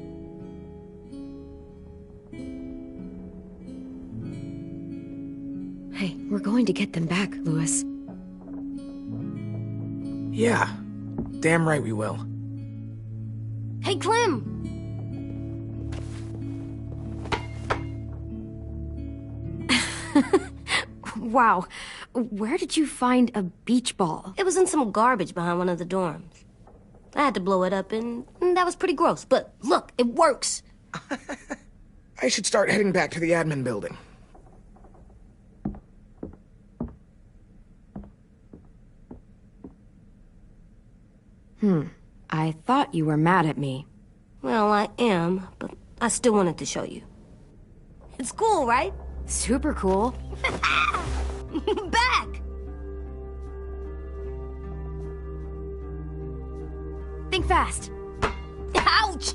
S1: Hey, we're going to get them back, Louis.
S3: Yeah, damn right we will.
S4: Hey, Clem!
S11: Wow. Where did you find a beach ball?
S4: It was in some garbage behind one of the dorms. I had to blow it up, and that was pretty gross. But look, it works.
S3: I should start heading back to the admin building.
S1: I thought you were mad at me.
S4: Well, I am, but I still wanted to show you. It's cool, right?
S11: Super cool.
S4: Back!
S11: Think fast.
S4: Ouch!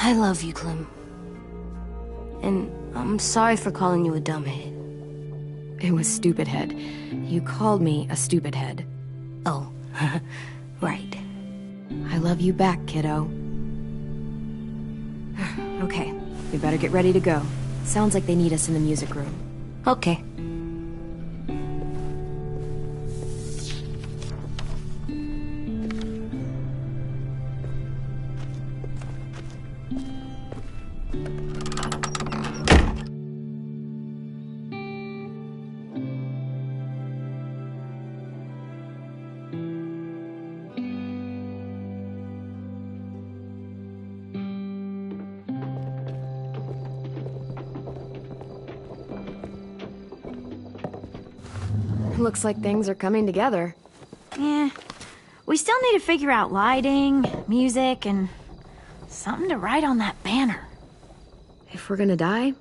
S4: I love you, Clem. And I'm sorry for calling you a dumbhead.
S1: It was stupid head. You called me a stupid head.
S4: Oh, right.
S1: I love you back, kiddo. Okay, we better get ready to go. Sounds like they need us in the music room.
S4: Okay.
S1: Looks like things are coming together.
S10: Yeah. We still need to figure out lighting, music, and something to write on that banner.
S1: If we're gonna die,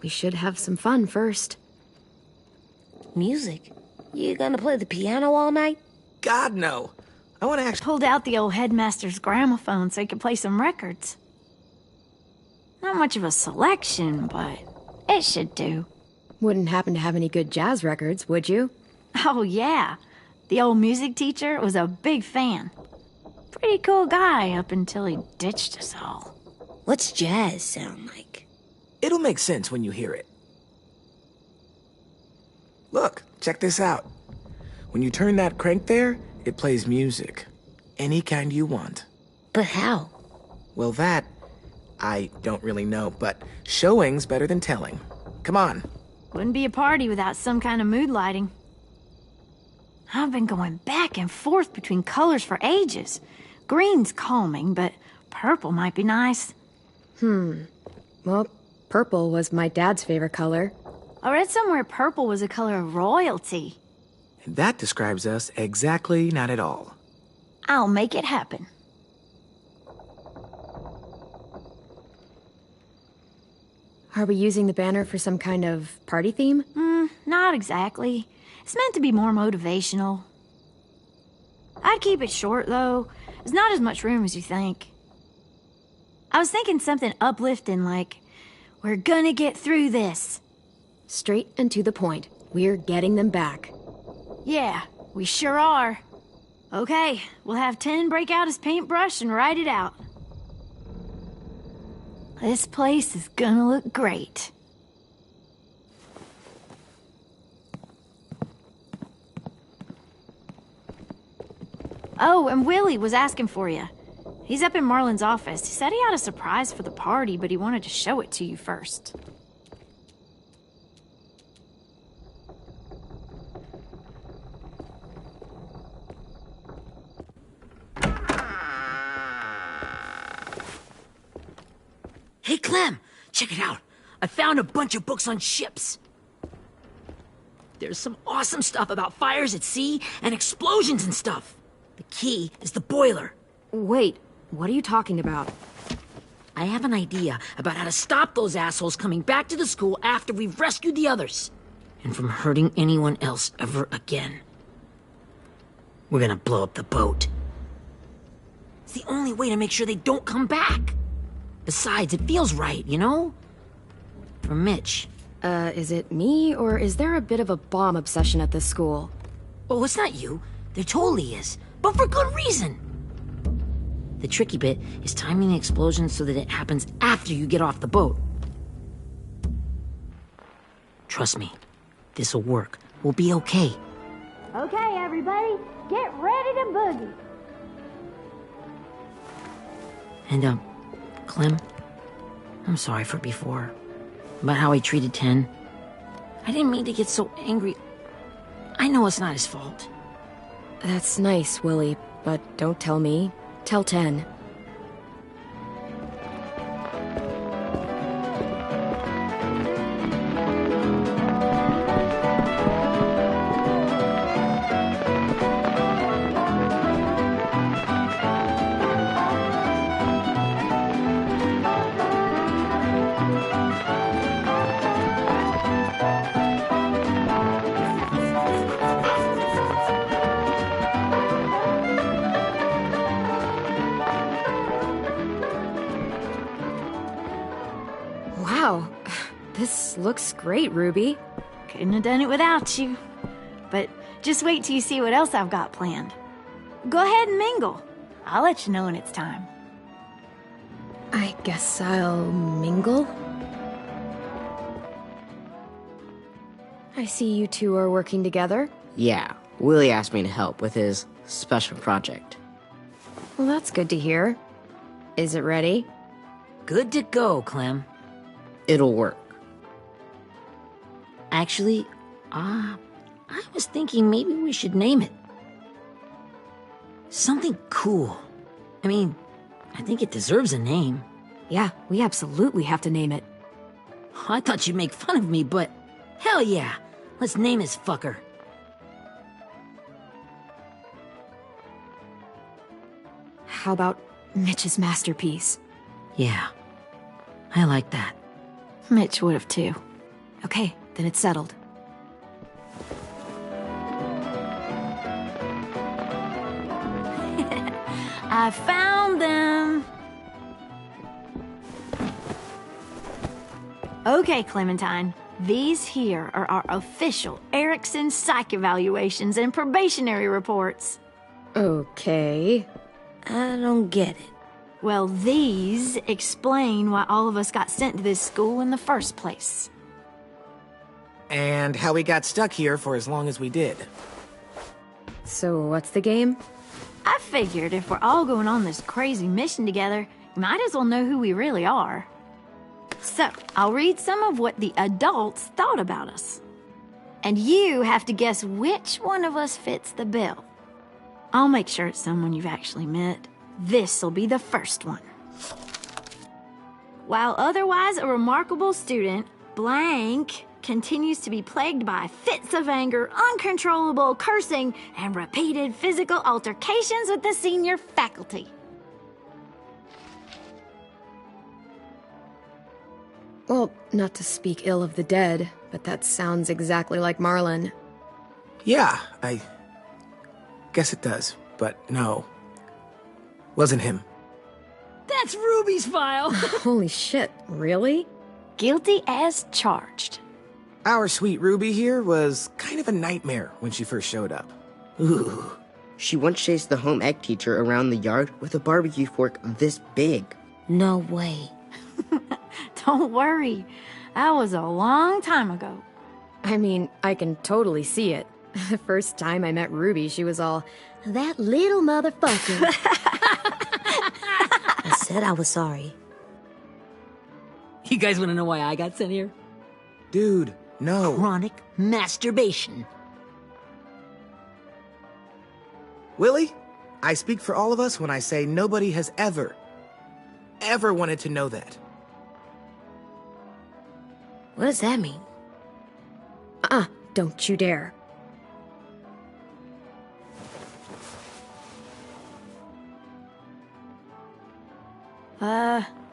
S1: we should have some fun first.
S4: Music? You gonna play the piano all night?
S3: God, no. I want to actually...
S10: Pulled out the old headmaster's gramophone so he could play some records. Not much of a selection, but it should do.
S1: Wouldn't happen to have any good jazz records, would you?
S10: Oh, yeah. The old music teacher was a big fan. Pretty cool guy up until he ditched us all.
S4: What's jazz sound like?
S3: It'll make sense when you hear it. Look, check this out. When you turn that crank there, it plays music. Any kind you want.
S4: But how?
S3: Well, that, I don't really know, but showing's better than telling. Come on.
S10: Wouldn't be a party without some kind of mood lighting. I've been going back and forth between colors for ages. Green's calming, but purple might be nice.
S1: Well, purple was my dad's favorite color.
S10: I read somewhere purple was a color of royalty.
S3: And that describes us exactly not at all.
S10: I'll make it happen.
S1: Are we using the banner for some kind of party theme?
S10: Not exactly. It's meant to be more motivational. I'd keep it short, though. There's not as much room as you think. I was thinking something uplifting like, we're gonna get through this.
S1: Straight and to the point. We're getting them back.
S10: Yeah, we sure are. Okay, we'll have 10 break out his paintbrush and write it out. This place is gonna look great. Oh, and Willie was asking for you. He's up in Marlin's office. He said he had a surprise for the party, but he wanted to show it to you first.
S7: Hey, Clem, check it out. I found a bunch of books on ships. There's some awesome stuff about fires at sea and explosions and stuff. The key is the boiler.
S11: Wait, what are you talking about?
S7: I have an idea about how to stop those assholes coming back to the school after we've rescued the others. And from hurting anyone else ever again. We're gonna blow up the boat. It's the only way to make sure they don't come back. Besides, it feels right, you know? For Mitch.
S1: Is it me, or is there a bit of a bomb obsession at this school?
S7: Oh, it's not you. There totally is. But for good reason. The tricky bit is timing the explosion so that it happens after you get off the boat. Trust me, this'll work. We'll be okay.
S10: Okay, everybody, get ready to boogie.
S7: And, Clem, I'm sorry for before. About how he treated Ten. I didn't mean to get so angry. I know it's not his fault.
S1: That's nice, Willie, but don't tell me. Tell 10. Wow, this looks great, Ruby.
S10: Couldn't have done it without you. But just wait till you see what else I've got planned. Go ahead and mingle. I'll let you know when it's time.
S1: I guess I'll mingle? I see you two are working together.
S12: Yeah, Willie asked me to help with his special project.
S1: Well, that's good to hear. Is it ready?
S7: Good to go, Clem.
S12: It'll work.
S7: Actually, I was thinking maybe we should name it. Something cool. I mean, I think it deserves a name.
S1: Yeah, we absolutely have to name it.
S7: I thought you'd make fun of me, but hell yeah. Let's name this fucker.
S1: How about Mitch's masterpiece?
S7: Yeah, I like that.
S10: Mitch would have too.
S1: Okay, then it's settled.
S10: I found them. Okay, Clementine. These here are our official Erickson psych evaluations and probationary reports.
S1: Okay.
S4: I don't get it.
S10: Well, these explain why all of us got sent to this school in the first place.
S3: And how we got stuck here for as long as we did.
S1: So what's the game?
S10: I figured if we're all going on this crazy mission together, you might as well know who we really are. So, I'll read some of what the adults thought about us. And you have to guess which one of us fits the bill. I'll make sure it's someone you've actually met. This'll be the first one. While otherwise a remarkable student, blank continues to be plagued by fits of anger, uncontrollable cursing, and repeated physical altercations with the senior faculty.
S1: Well, not to speak ill of the dead, but that sounds exactly like Marlon.
S3: Yeah, I guess it does, but no. Wasn't him.
S2: That's Ruby's file.
S1: Holy shit, really?
S10: Guilty as charged.
S3: Our sweet Ruby here was kind of a nightmare when she first showed up. Ooh.
S12: She once chased the home ec teacher around the yard with a barbecue fork this big.
S4: No way.
S10: Don't worry. That was a long time ago.
S1: I mean, I can totally see it. The first time I met Ruby, she was all, "That little motherfucker."
S4: I said I was sorry.
S2: You guys want to know why I got sent here?
S3: Dude, no.
S2: Chronic masturbation.
S3: Willie, I speak for all of us when I say nobody has ever wanted to know that.
S4: What does that mean?
S1: Don't you dare.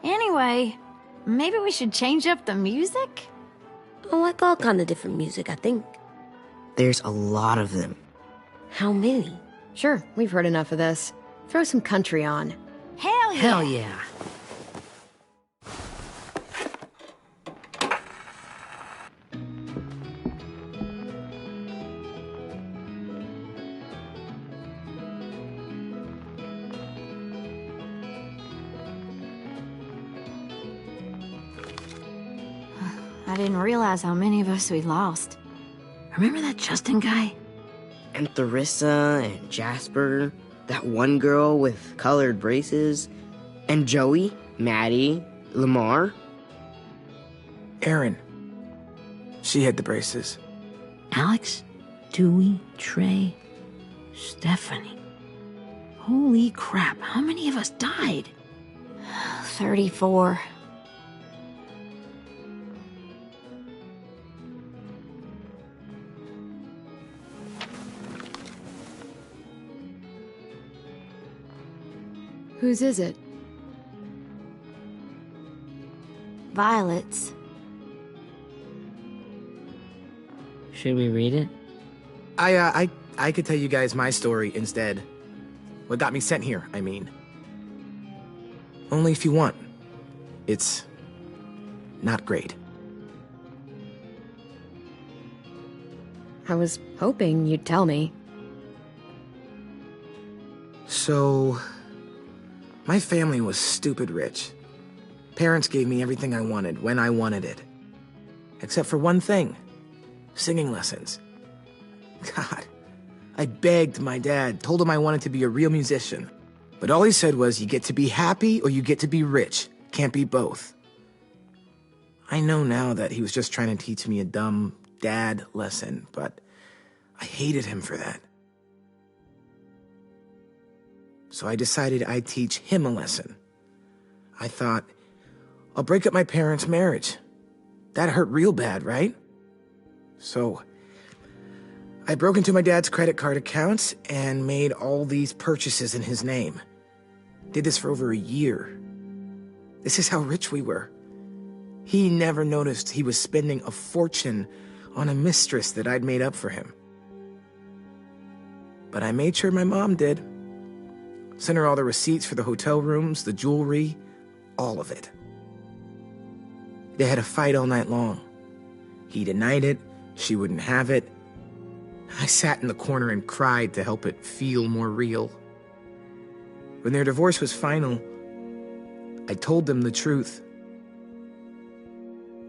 S10: Anyway, maybe we should change up the music?
S4: I like all kind of different music, I think.
S12: There's a lot of them.
S4: How many?
S1: Sure, we've heard enough of this. Throw some country on.
S10: Hell yeah!
S2: Hell yeah.
S10: I didn't realize how many of us we lost.
S2: Remember that Justin guy?
S12: And Theresa and Jasper, that one girl with colored braces, and Joey, Maddie, Lamar.
S3: Erin. She had the braces.
S2: Alex, Dewey, Trey, Stephanie. Holy crap, how many of us died?
S10: 34.
S1: Whose is it?
S10: Violet's.
S2: Should we read it?
S3: I could tell you guys my story instead. What got me sent here, I mean. Only if you want. It's not great.
S1: I was hoping you'd tell me.
S3: So, my family was stupid rich. Parents gave me everything I wanted when I wanted it. Except for one thing. Singing lessons. God, I begged my dad, told him I wanted to be a real musician. But all he said was, you get to be happy or you get to be rich. Can't be both. I know now that he was just trying to teach me a dumb dad lesson, but I hated him for that. So I decided I'd teach him a lesson. I thought, I'll break up my parents' marriage. That hurt real bad, right? So I broke into my dad's credit card accounts and made all these purchases in his name. Did this for over a year. This is how rich we were. He never noticed he was spending a fortune on a mistress that I'd made up for him. But I made sure my mom did. Sent her all the receipts for the hotel rooms, the jewelry, all of it. They had a fight all night long. He denied it, she wouldn't have it. I sat in the corner and cried to help it feel more real. When their divorce was final, I told them the truth.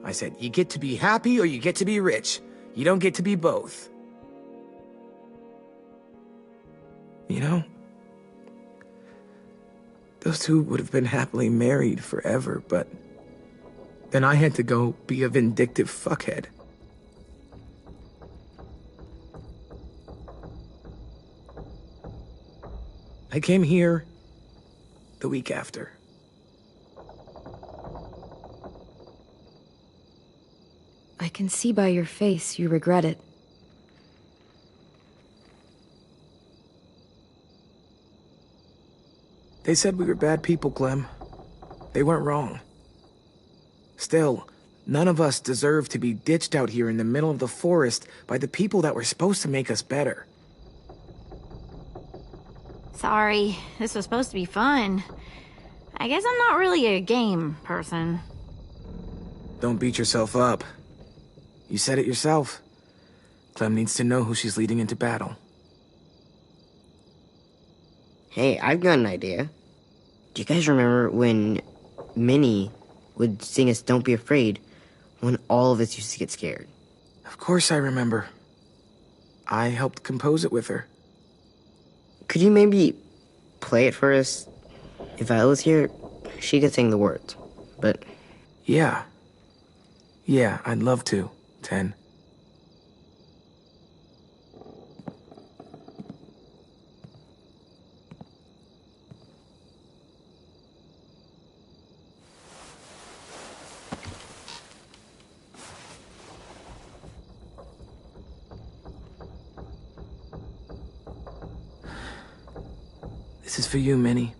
S3: I said, you get to be happy or you get to be rich. You don't get to be both. You know, those two would have been happily married forever, but then I had to go be a vindictive fuckhead. I came here the week after.
S1: I can see by your face you regret it.
S3: They said we were bad people, Clem. They weren't wrong. Still, none of us deserve to be ditched out here in the middle of the forest by the people that were supposed to make us better.
S10: Sorry, this was supposed to be fun. I guess I'm not really a game person.
S3: Don't beat yourself up. You said it yourself. Clem needs to know who she's leading into battle.
S12: Hey, I've got an idea. Do you guys remember when Minnie would sing us Don't Be Afraid when all of us used to get scared?
S3: Of course I remember. I helped compose it with her.
S12: Could you maybe play it for us? If I was here, she could sing the words, but...
S3: Yeah. Yeah, I'd love to, Ten. This is for you, Minnie.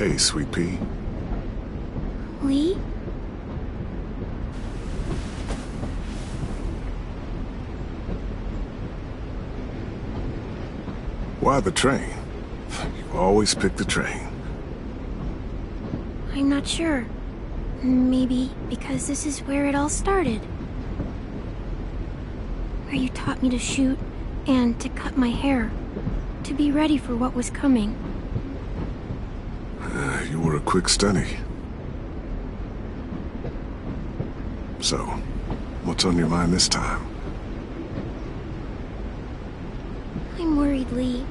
S13: Hey, Sweet Pea.
S4: Lee?
S13: Why the train? You always pick the train.
S4: I'm not sure. Maybe because this is where it all started. Where you taught me to shoot and to cut my hair. To be ready for what was coming.
S13: You were a quick study. So, what's on your mind this time?
S4: I'm worried, Lee.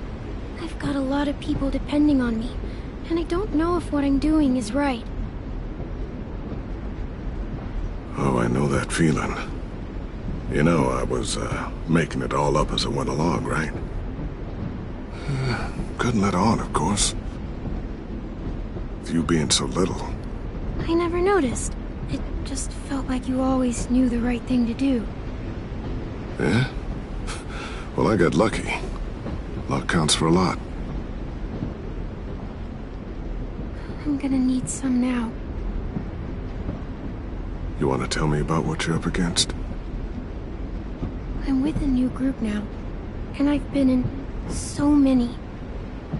S4: I've got a lot of people depending on me, and I don't know if what I'm doing is right.
S13: Oh, I know that feeling. You know, I was, making it all up as I went along, right? Couldn't let on, of course. With you being so little.
S4: I never noticed. It just felt like you always knew the right thing to do.
S13: Yeah? Well, I got lucky. Luck counts for a lot.
S4: I'm gonna need some now.
S13: You want to tell me about what you're up against?
S4: I'm with a new group now, and I've been in so many,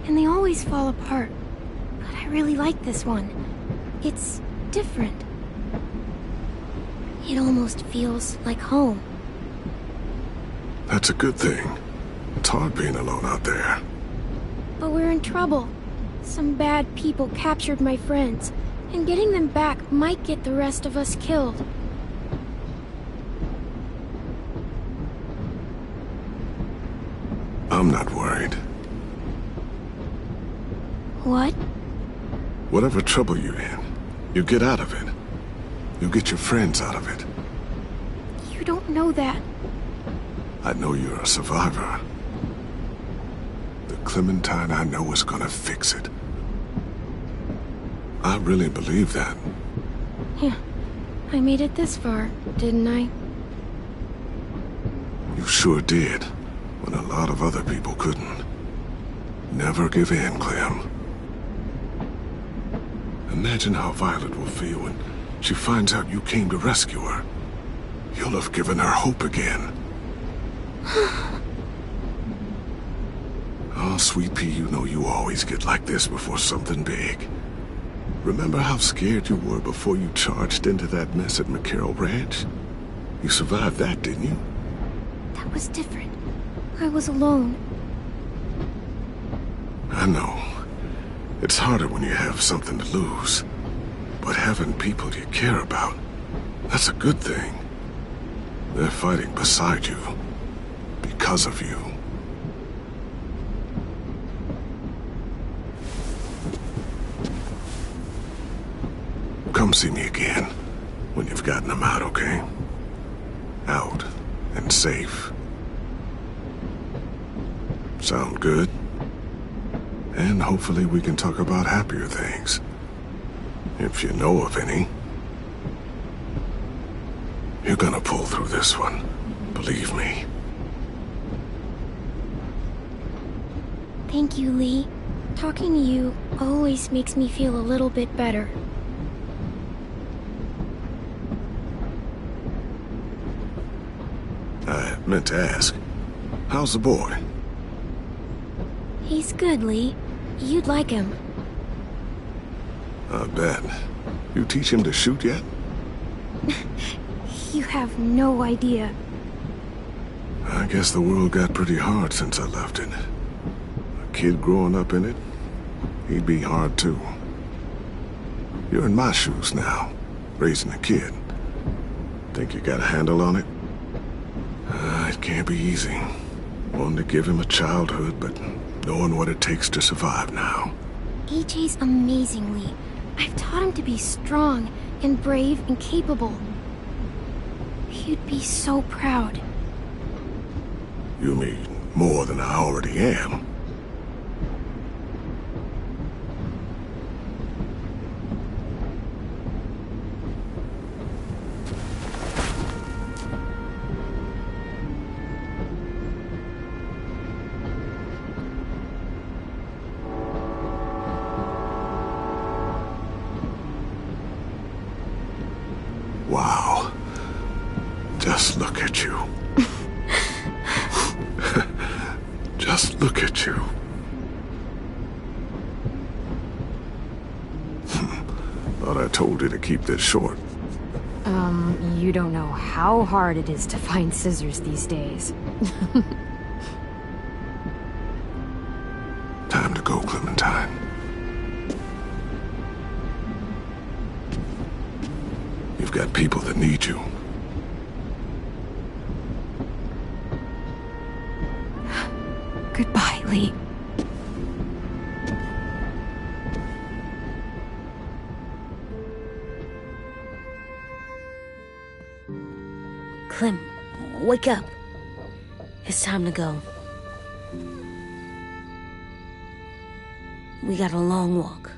S4: and they always fall apart. But I really like this one. It's different. It almost feels like home.
S13: That's a good thing. It's hard being alone out there.
S4: But we're in trouble. Some bad people captured my friends, and getting them back might get the rest of us killed.
S13: I'm not worried.
S4: What?
S13: Whatever trouble you're in, you get out of it. You get your friends out of it.
S4: You don't know that.
S13: I know you're a survivor. The Clementine I know is gonna fix it. I really believe that.
S4: Yeah, I made it this far, didn't I?
S13: You sure did, when a lot of other people couldn't. Never give in, Clem. Imagine how Violet will feel when she finds out you came to rescue her. You'll have given her hope again. Oh, Sweet Pea, you know you always get like this before something big. Remember how scared you were before you charged into that mess at McCarroll Ranch? You survived that, didn't you?
S4: That was different. I was alone.
S13: I know. It's harder when you have something to lose. But having people you care about, that's a good thing. They're fighting beside you. Because of you. Come see me again when you've gotten them out, okay? Out and safe. Sound good? And hopefully we can talk about happier things. If you know of any. You're gonna pull through this one. Believe me.
S4: Thank you, Lee. Talking to you always makes me feel a little bit better.
S13: I meant to ask, how's the boy?
S4: He's good, Lee. You'd like him.
S13: I bet. You teach him to shoot yet?
S4: You have no idea.
S13: I guess the world got pretty hard since I left it. A kid growing up in it, he'd be hard too. You're in my shoes now, raising a kid. Think you got a handle on it? It can't be easy. Wanting to give him a childhood, but knowing what it takes to survive now.
S4: AJ's amazing, Lee. I've taught him to be strong and brave and capable. You'd be so proud.
S13: You mean more than I already am? Wow. Just look at you. Just look at you. Thought I told you to keep this short.
S11: You don't know how hard it is to find scissors these days.
S13: Time to go, Clementine. You've got people that need you.
S11: Goodbye, Lee.
S4: Clem, wake up. It's time to go. We got a long walk.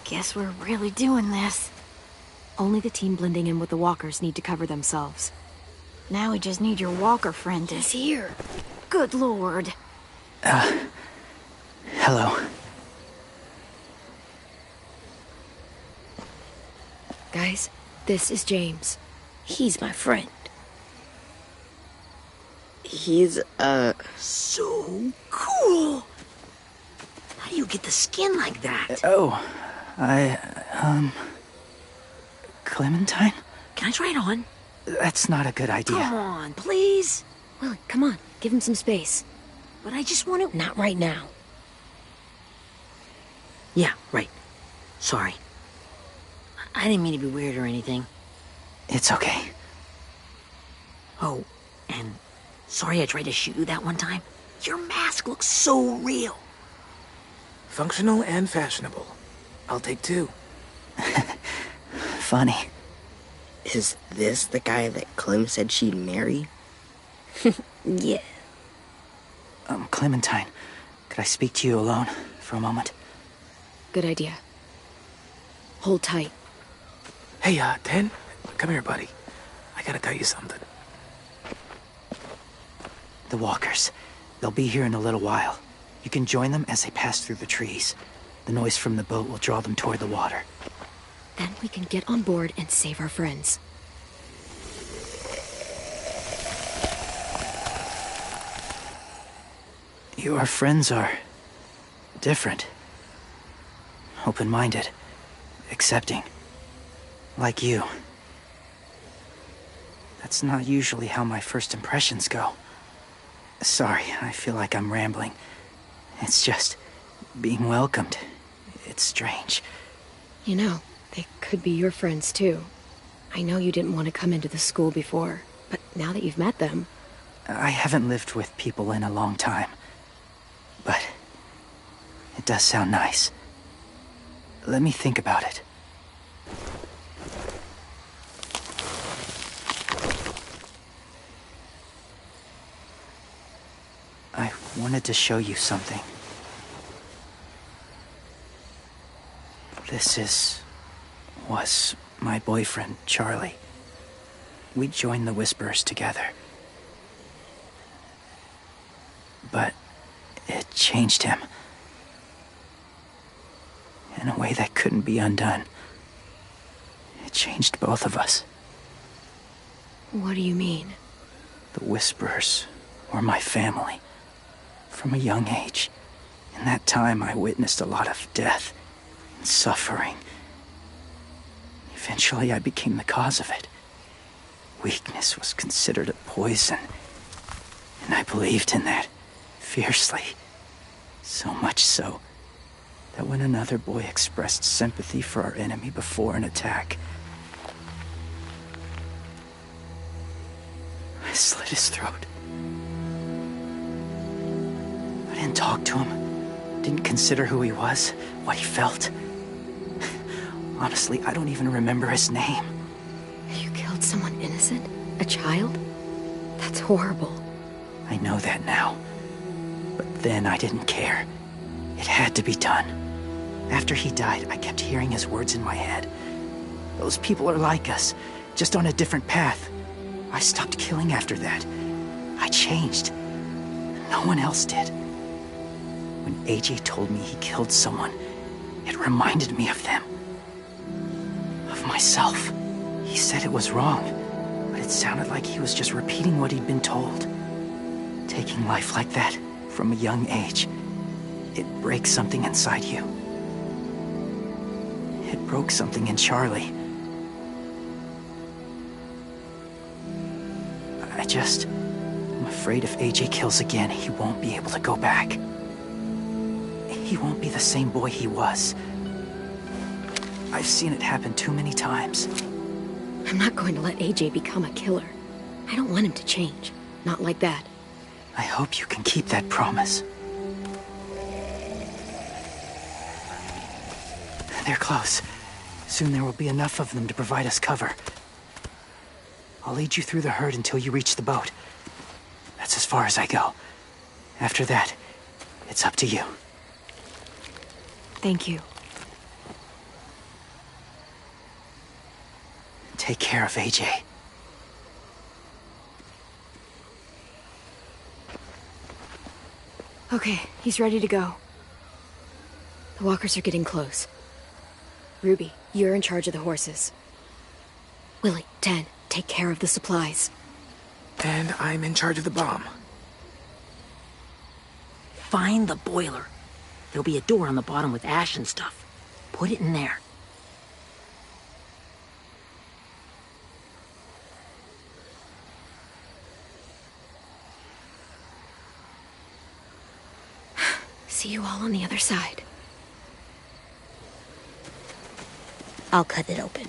S10: Guess we're really doing this.
S11: Only the team blending in with the walkers need to cover themselves.
S10: Now we just need your walker friend to...
S11: He's here.
S10: Good lord.
S9: Hello.
S1: Guys, this is James.
S4: He's my friend.
S12: He's,
S7: So cool! How do you get the skin like that?
S9: Clementine?
S7: Can I try it on?
S9: That's not a good idea.
S7: Come on, please.
S1: Willie, come on. Give him some space.
S7: But I just want to...
S1: Not right now.
S7: Yeah, right. Sorry. I didn't mean to be weird or anything.
S9: It's okay.
S7: Oh, and sorry I tried to shoot you that one time. Your mask looks so real.
S3: Functional and fashionable. I'll take two.
S9: Funny.
S12: is this the guy that Clem said she'd marry?
S4: Yeah.
S9: Clementine, could I speak to you alone for a moment?
S1: Good idea. Hold tight.
S3: Hey, Ten, come here, buddy. I gotta tell you something.
S9: The walkers. They'll be here in a little while. You can join them as they pass through the trees. The noise from the boat will draw them toward the water.
S1: Then we can get on board and save our friends.
S9: Your friends are different. Open-minded. Accepting. Like you. That's not usually how my first impressions go. Sorry, I feel like I'm rambling. It's just being welcomed. It's strange.
S1: You know, they could be your friends too. I know you didn't want to come into the school before, but now that you've met them...
S9: I haven't lived with people in a long time. But it does sound nice. Let me think about it. I wanted to show you something. This was my boyfriend, Charlie. We joined the Whisperers together. But it changed him. In a way that couldn't be undone. It changed both of us.
S1: What do you mean?
S9: The Whisperers were my family. From a young age. In that time, I witnessed a lot of death and suffering. Eventually, I became the cause of it. Weakness was considered a poison, and I believed in that fiercely. So much so that when another boy expressed sympathy for our enemy before an attack, I slit his throat. I didn't talk to him, didn't consider who he was, what he felt. Honestly, I don't even remember his name.
S1: You killed someone innocent? A child? That's horrible.
S9: I know that now. But then I didn't care. It had to be done. After he died, I kept hearing his words in my head. Those people are like us, just on a different path. I stopped killing after that. I changed. No one else did. When AJ told me he killed someone, it reminded me of them. Of myself. He said it was wrong, but it sounded like he was just repeating what he'd been told. Taking life like that, from a young age, it breaks something inside you. It broke something in Charlie. I'm afraid if AJ kills again, he won't be able to go back. He won't be the same boy he was. I've seen it happen too many times.
S1: I'm not going to let AJ become a killer. I don't want him to change. Not like that.
S9: I hope you can keep that promise. They're close. Soon there will be enough of them to provide us cover. I'll lead you through the herd until you reach the boat. That's as far as I go. After that, it's up to you.
S1: Thank you.
S9: Take care of AJ.
S1: Okay, he's ready to go. The walkers are getting close. Ruby, you're in charge of the horses. Willie, Dan, take care of the supplies.
S3: And I'm in charge of the bomb.
S7: Find the boiler. There'll be a door on the bottom with ash and stuff. Put it in there.
S1: See you all on the other side.
S4: I'll cut it open.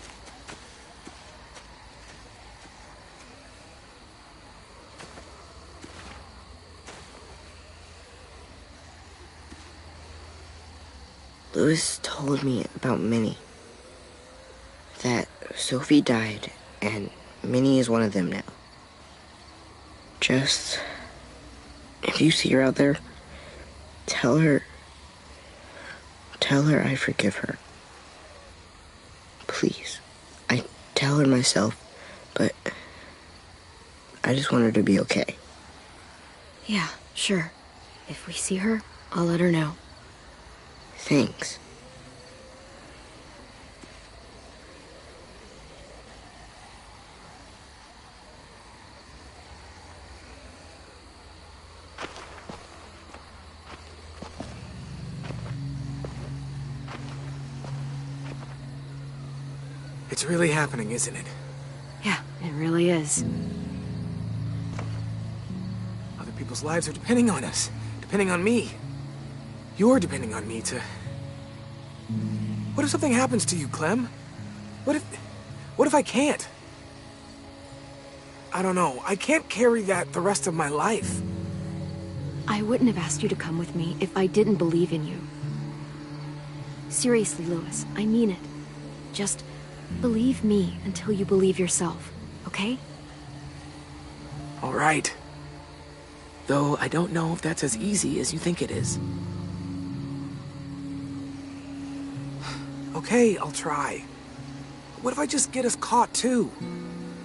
S12: Louis told me about Minnie. That Sophie died, and Minnie is one of them now. Just, if you see her out there, tell her I forgive her. Please. I tell her myself, but I just want her to be okay.
S1: Yeah, sure. If we see her, I'll let her know.
S12: Thanks.
S3: It's really happening, isn't it?
S1: Yeah, it really is.
S3: Other people's lives are depending on us. Depending on me. You're depending on me to... What if something happens to you, Clem? What if I can't? I don't know. I can't carry that the rest of my life.
S1: I wouldn't have asked you to come with me if I didn't believe in you. Seriously, Louis, I mean it. Just believe me until you believe yourself, okay?
S3: All right. Though I don't know if that's as easy as you think it is. Okay, I'll try. What if I just get us caught, too?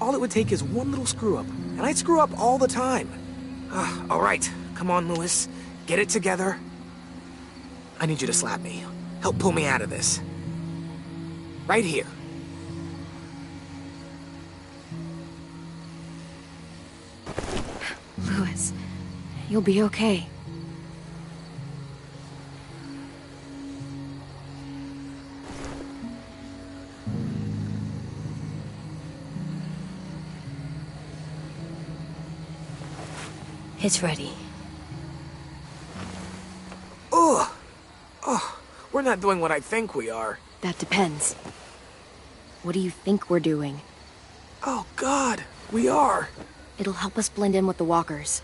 S3: All it would take is one little screw-up, and I'd screw up all the time. All right, come on, Louis. Get it together. I need you to slap me. Help pull me out of this. Right here.
S1: Louis, you'll be okay.
S4: It's ready.
S3: Ugh. Oh, we're not doing what I think we are.
S11: That depends. What do you think we're doing?
S3: Oh, God, we are.
S11: It'll help us blend in with the walkers.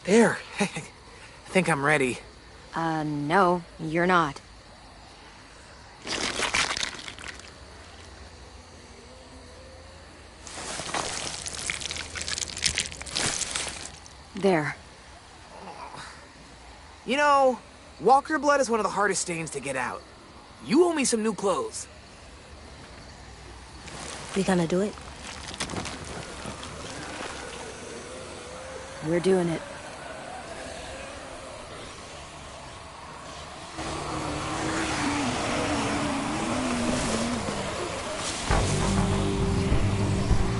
S3: There. I think I'm ready.
S11: No, you're not. There.
S3: You know, walker blood is one of the hardest stains to get out. You owe me some new clothes.
S4: We gonna do it?
S11: We're doing it.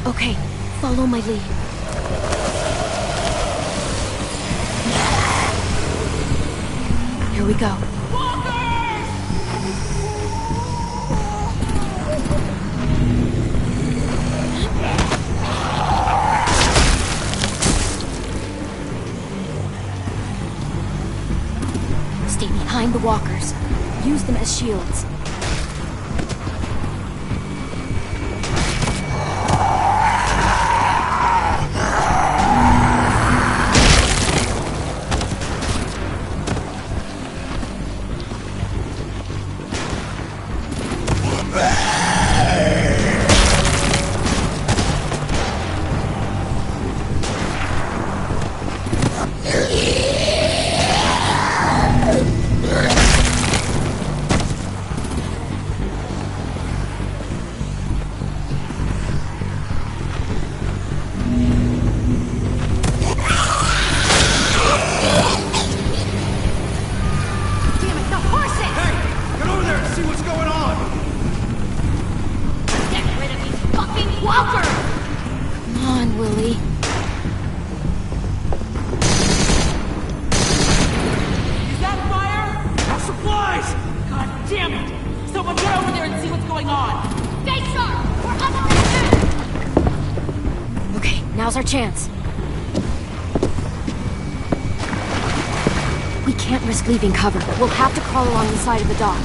S11: Okay, follow my lead. Here we go. Stay behind the walkers. Use them as shields. Now's our chance. We can't risk leaving cover. We'll have to crawl along the side of the dock.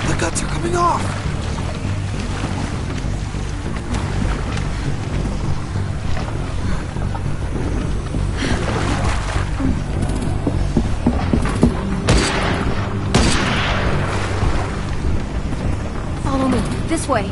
S3: The guts are coming off!
S11: Follow me. This way.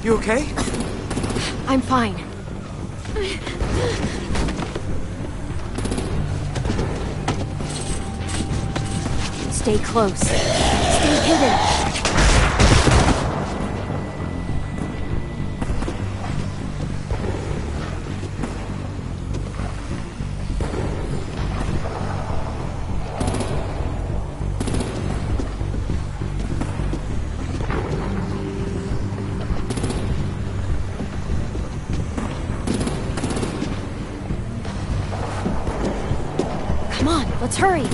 S3: You okay?
S11: I'm fine. Stay close. Stay hidden. Come on, let's hurry.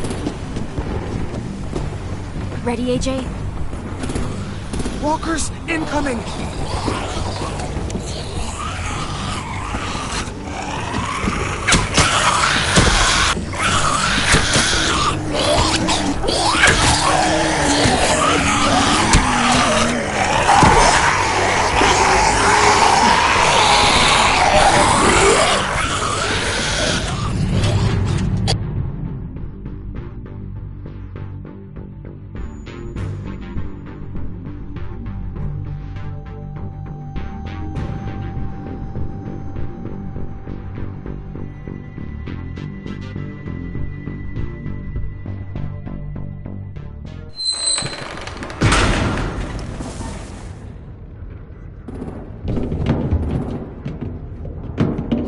S11: Ready, AJ?
S3: Walkers incoming!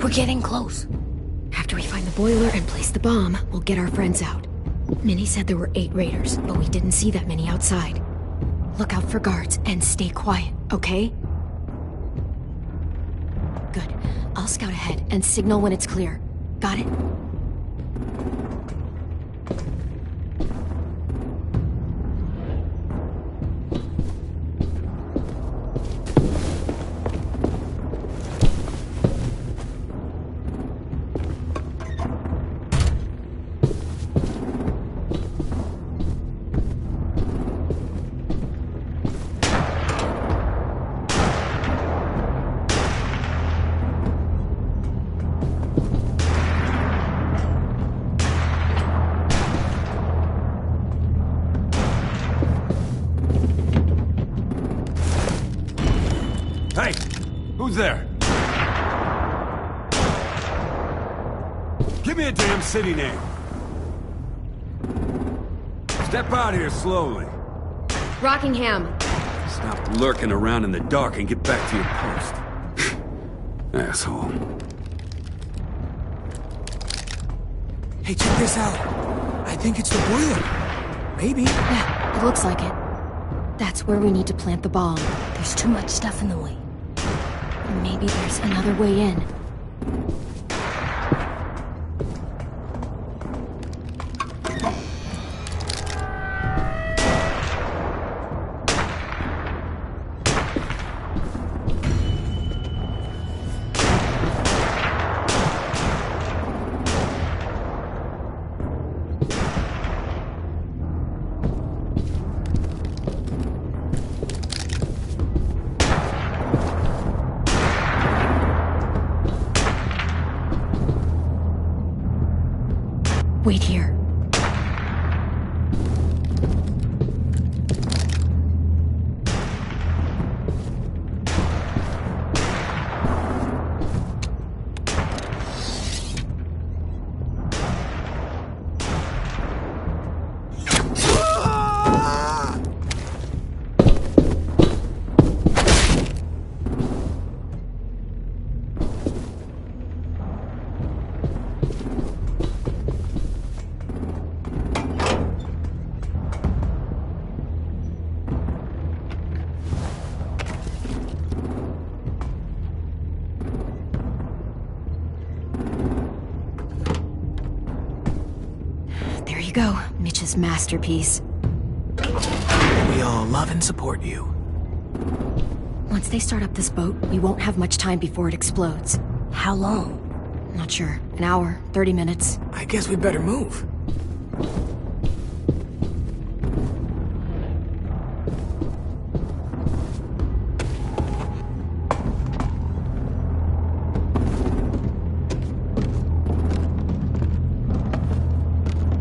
S4: We're getting close.
S1: After we find the boiler and place the bomb, we'll get our friends out. Minnie said there were 8 raiders, but we didn't see that many outside. Look out for guards and stay quiet, okay? Good. I'll scout ahead and signal when it's clear. Got it?
S14: Hey! Who's there? Give me a damn city name. Step out here slowly.
S11: Rockingham.
S14: Stop lurking around in the dark and get back to your post. Asshole.
S3: Hey, check this out. I think it's the boiler. Maybe.
S1: Yeah, it looks like it. That's where we need to plant the bomb.
S4: There's too much stuff in the way.
S1: Maybe there's another way in. Wait here. There you go, Mitch's masterpiece.
S3: We all love and support you.
S1: Once they start up this boat, we won't have much time before it explodes.
S4: How long?
S1: Not sure. An hour, 30 minutes.
S3: I guess we better move.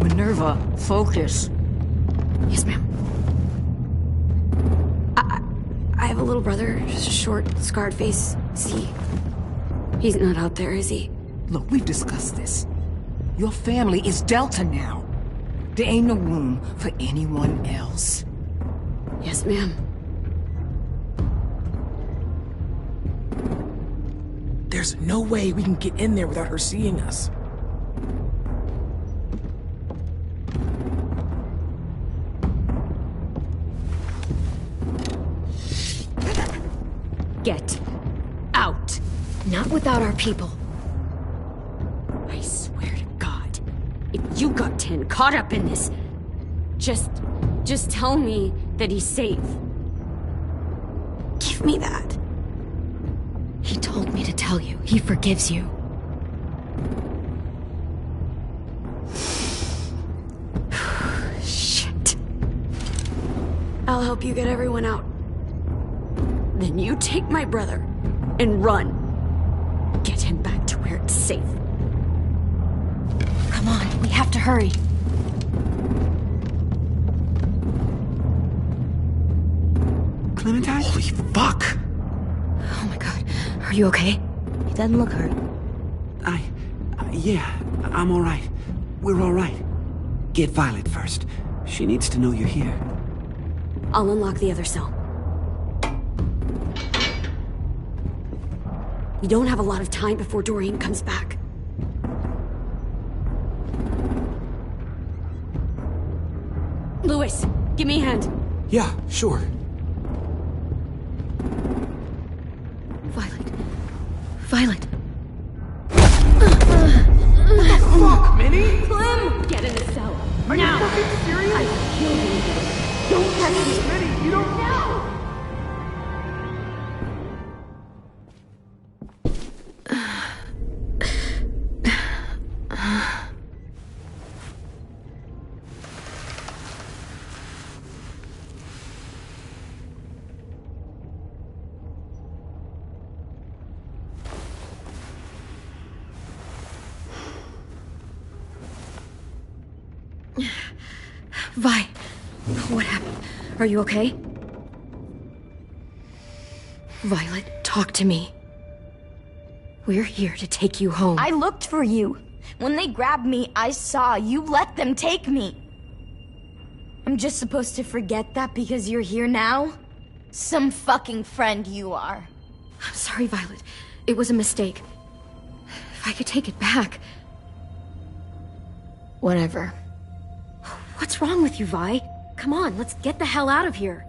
S2: Minerva, focus.
S1: Yes, ma'am.
S8: I have a little brother, just a short, scarred face. He's not out there, is he?
S2: Look, we've discussed this. Your family is Delta now. There ain't no room for anyone else.
S8: Yes, ma'am.
S3: There's no way we can get in there without her seeing us.
S1: Get out. Not without our people.
S8: I swear to God, if you got 10 caught up in this, just tell me that he's safe. Give me that.
S1: He told me to tell you. He forgives you.
S8: Shit. I'll help you get everyone out. Then you take my brother and run. Get him back to where it's safe.
S1: Come on, we have to hurry.
S3: Clementine? Holy fuck!
S1: Oh my god. Are you okay?
S4: He doesn't look hurt.
S15: Yeah, I'm all right. We're all right. Get Violet first. She needs to know you're here.
S8: I'll unlock the other cell. We don't have a lot of time before Doreen comes back. Lewis, give me a hand.
S3: Yeah, sure.
S1: Violet.
S3: What the fuck, Minnie?
S10: Clem! Get in the cell.
S3: Are you fucking serious?
S10: I will kill you. Don't touch me.
S3: Minnie, you don't...
S10: No!
S1: Vi, what happened? Are you okay? Violet, talk to me. We're here to take you home.
S16: I looked for you. When they grabbed me, I saw you let them take me. I'm just supposed to forget that because you're here now? Some fucking friend you are.
S1: I'm sorry, Violet. It was a mistake. If I could take it back. Whatever. What's wrong with you, Vi? Come on, let's get the hell out of here.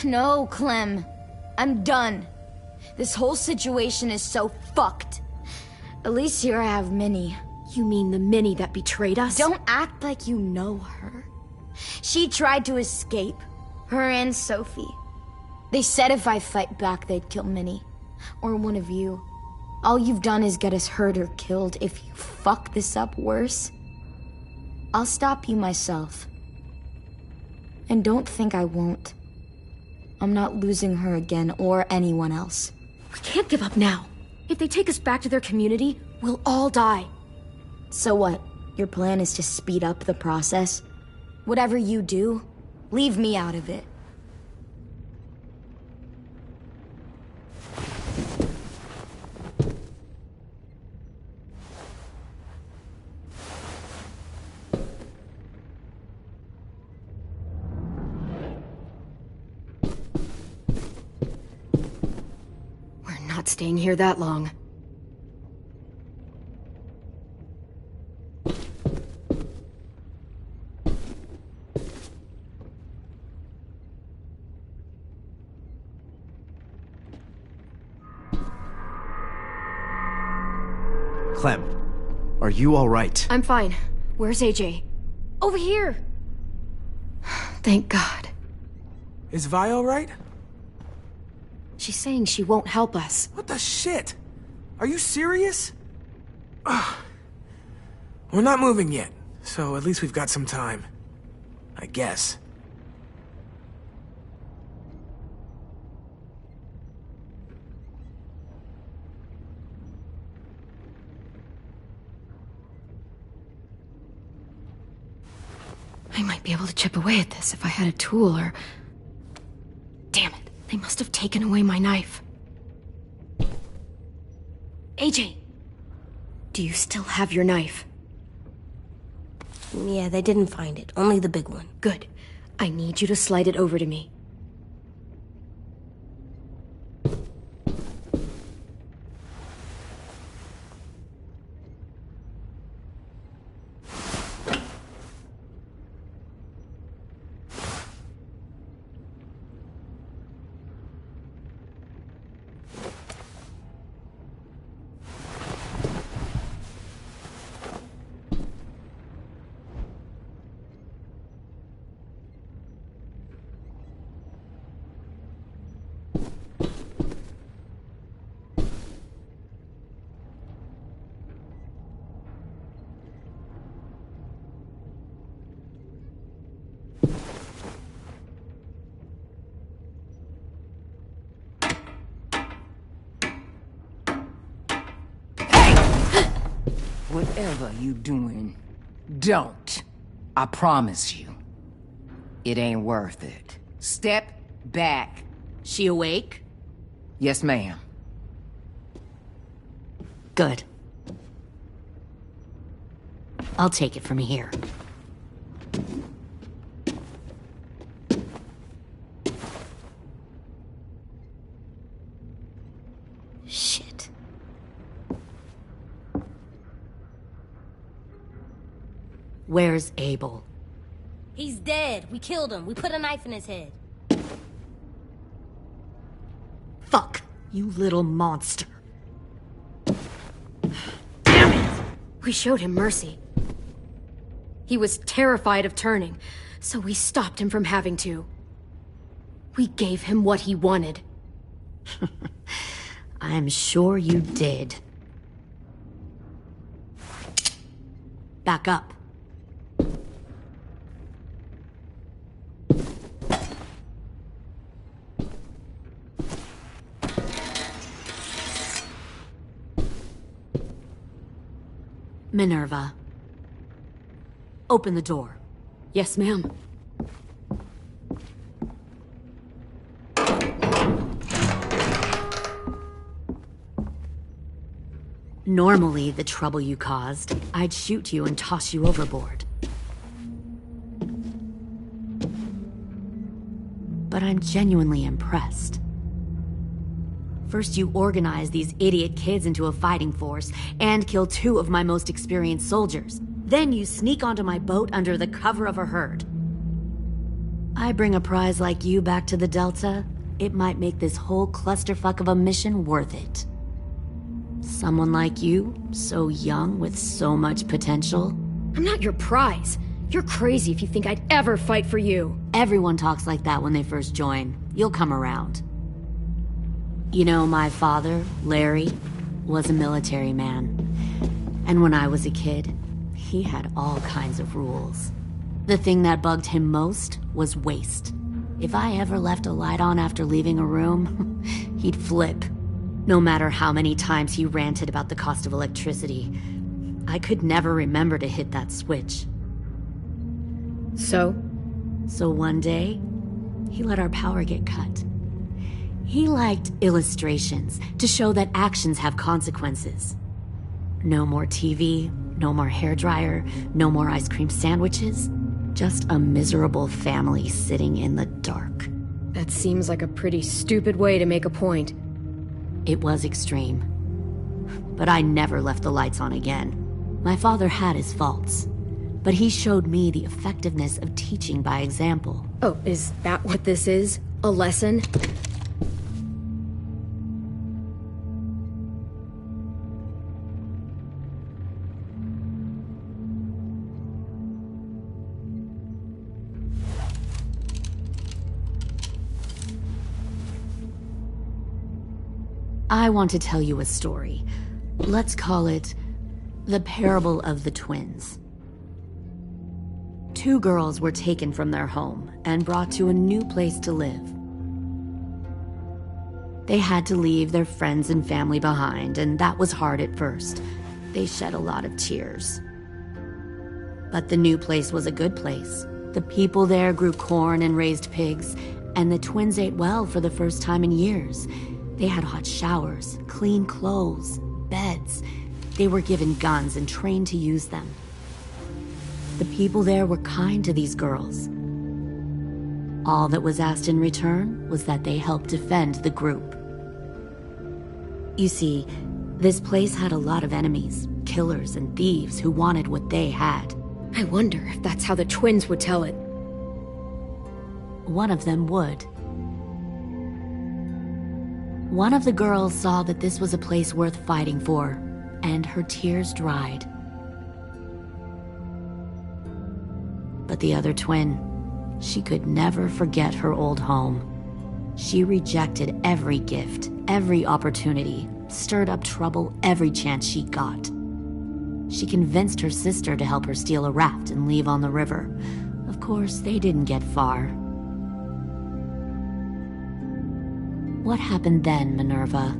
S16: No, Clem. I'm done. This whole situation is so fucked. At least here I have Minnie.
S1: You mean the Minnie that betrayed us?
S16: Don't act like you know her. She tried to escape. Her and Sophie. They said if I fight back, they'd kill Minnie. Or one of you. All you've done is get us hurt or killed. If you fuck this up worse, I'll stop you myself. And don't think I won't. I'm not losing her again or anyone else.
S1: We can't give up now. If they take us back to their community, we'll all die.
S16: So what? Your plan is to speed up the process? Whatever you do, leave me out of it.
S1: Not staying here that long.
S17: Clem, are you all right?
S1: I'm fine. Where's AJ? Over here! Thank God.
S3: Is Vi all right?
S1: She's saying she won't help us.
S3: What the shit? Are you serious? Ugh. We're not moving yet, so at least we've got some time. I guess.
S1: I might be able to chip away at this if I had a tool or... Damn it. They must have taken away my knife. AJ! Do you still have your knife?
S4: Yeah, they didn't find it. Only the big one.
S1: Good. I need you to slide it over to me.
S18: Whatever you doing, don't. I promise you. It ain't worth it. Step back.
S7: She awake?
S18: Yes, ma'am.
S7: Good. I'll take it from here.
S4: Shit.
S11: Where's Abel?
S4: He's dead. We killed him. We put a knife in his head.
S11: Fuck, you little monster. Damn it! We showed him mercy. He was terrified of turning, so we stopped him from having to. We gave him what he wanted.
S7: I'm sure you did.
S11: Back up. Minerva. Open the door.
S1: Yes, ma'am.
S11: Normally, the trouble you caused, I'd shoot you and toss you overboard. But I'm genuinely impressed. First, you organize these idiot kids into a fighting force and kill 2 of my most experienced soldiers. Then you sneak onto my boat under the cover of a herd. I bring a prize like you back to the Delta, it might make this whole clusterfuck of a mission worth it. Someone like you, so young with so much potential.
S1: I'm not your prize. You're crazy if you think I'd ever fight for you.
S11: Everyone talks like that when they first join. You'll come around. You know, my father, Larry, was a military man. And when I was a kid, he had all kinds of rules. The thing that bugged him most was waste. If I ever left a light on after leaving a room, he'd flip. No matter how many times he ranted about the cost of electricity, I could never remember to hit that switch. So one day, he let our power get cut. He liked illustrations to show that actions have consequences. No more TV, no more hairdryer, no more ice cream sandwiches. Just a miserable family sitting in the dark.
S1: That seems like a pretty stupid way to make a point.
S11: It was extreme. But I never left the lights on again. My father had his faults, but he showed me the effectiveness of teaching by example.
S1: Oh, is that what this is? A lesson?
S11: I want to tell you a story. Let's call it the Parable of the Twins. 2 girls were taken from their home and brought to a new place to live. They had to leave their friends and family behind, and that was hard at first. They shed a lot of tears. But the new place was a good place. The people there grew corn and raised pigs, and the twins ate well for the first time in years. They had hot showers, clean clothes, beds. They were given guns and trained to use them. The people there were kind to these girls. All that was asked in return was that they help defend the group. You see, this place had a lot of enemies, killers and thieves who wanted what they had.
S1: I wonder if that's how the twins would tell it.
S11: One of them would. One of the girls saw that this was a place worth fighting for, and her tears dried. But the other twin, she could never forget her old home. She rejected every gift, every opportunity, stirred up trouble every chance she got. She convinced her sister to help her steal a raft and leave on the river. Of course, they didn't get far. What happened then, Minerva?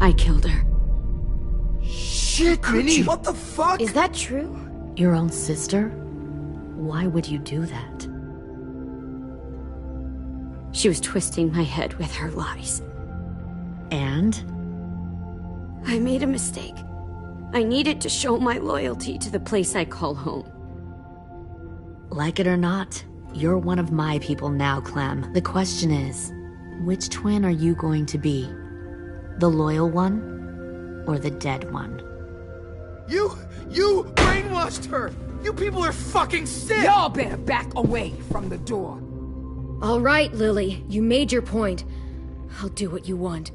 S1: I killed her.
S3: Shit, Minnie, what the fuck?
S1: Is that true?
S11: Your own sister? Why would you do that?
S1: She was twisting my head with her lies.
S11: And?
S1: I made a mistake. I needed to show my loyalty to the place I call home.
S11: Like it or not, you're one of my people now, Clem. The question is, which twin are you going to be? The loyal one? or the dead one.
S3: You brainwashed her! You people are fucking sick!
S18: Y'all better back away from the door.
S1: All right, Lily, you made your point. I'll do what you want.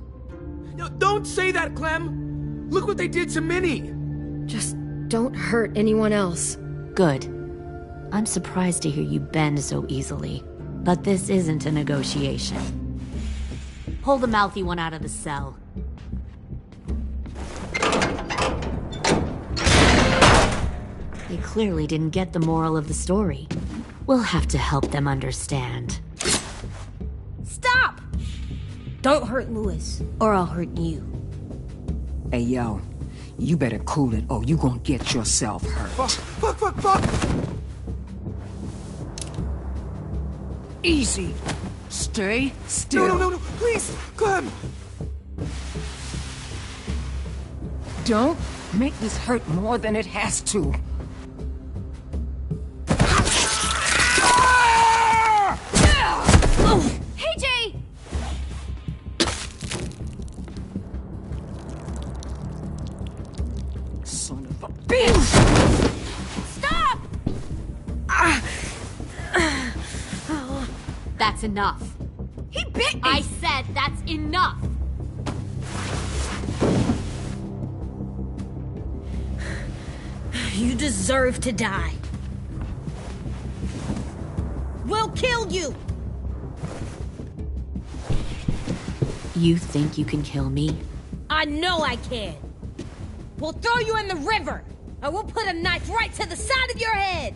S3: No, don't say that, Clem! Look what they did to Minnie!
S1: Just don't hurt anyone else.
S11: Good. I'm surprised to hear you bend so easily. But this isn't a negotiation. Pull the mouthy one out of the cell. They clearly didn't get the moral of the story. We'll have to help them understand.
S4: Stop! Don't hurt Louis, or I'll hurt you.
S18: Hey, yo. You better cool it, or you gonna get yourself hurt.
S3: Fuck!
S18: Easy. Stay still.
S3: No, please, Clem!
S18: Don't make this hurt more than it has to.
S16: Hey, Jay!
S18: Son of a bitch!
S16: Stop!
S11: That's enough.
S16: He bit me!
S11: I said that's enough!
S4: You deserve to die. We'll kill you!
S11: You think you can kill me?
S4: I know I can. We'll throw you in the river, and we'll put a knife right to the side of your head.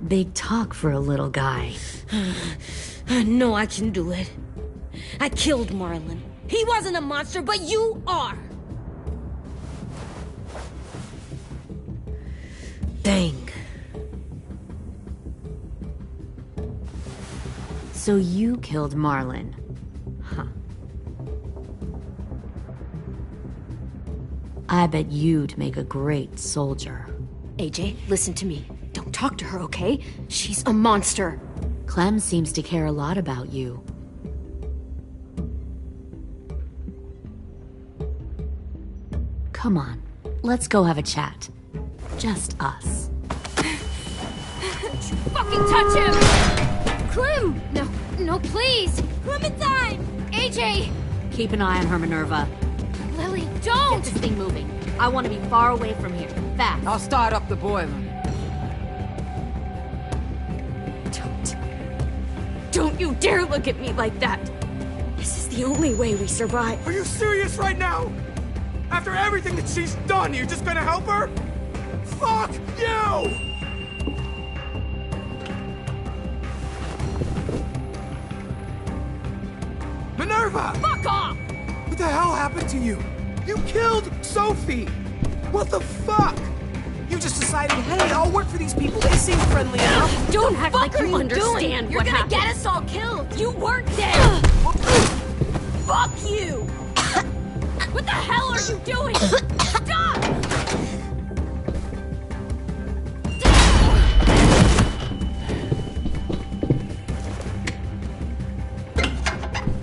S11: Big talk for a little guy.
S4: I know I can do it. I killed Marlon. He wasn't a monster, but you are. Dang.
S11: So you killed Marlon. Huh. I bet you'd make a great soldier.
S1: AJ, listen to me. Don't talk to her, okay? She's a monster.
S11: Clem seems to care a lot about you. Come on, let's go have a chat. Just us.
S16: Fucking touch him! Clem! No, please! Clementine! AJ!
S11: Keep an eye on her, Minerva.
S16: Lily, don't!
S11: Get this thing moving. I want to be far away from here. Fast.
S18: I'll start up the boiler.
S1: Don't you dare look at me like that! This is the only way we survive.
S3: Are you serious right now? After everything that she's done, you're just gonna help her? Fuck you! Minerva!
S2: Fuck off!
S3: What the hell happened to you? You killed Sophie! What the fuck? You just decided, hey, I'll work for these people. They seem friendly enough.
S1: Don't act like you
S16: You're
S1: understand what
S16: gonna
S1: happened.
S16: get us all killed! You weren't there! Fuck you! What the hell are you doing? Stop!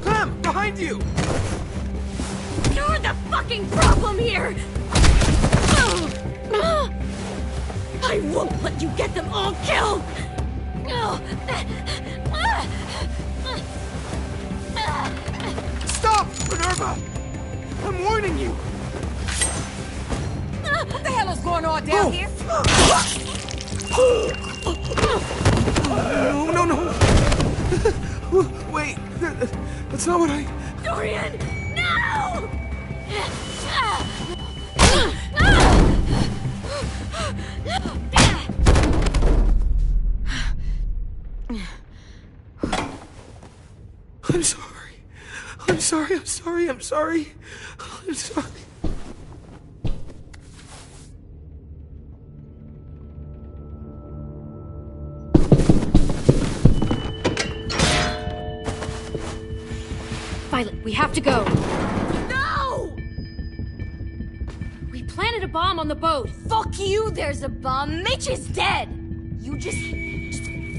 S3: Clem, behind you!
S16: You're the fucking problem here! I won't let you get them all killed!
S3: Stop, Minerva! I'm warning you!
S18: What the hell is going on down here?
S3: No. Wait, that's not what I...
S16: Dorian, no! I'm sorry.
S1: Violet, we have to go.
S16: No!
S1: We planted a bomb on the boat.
S16: Fuck you, there's a bomb. Mitch is dead. You just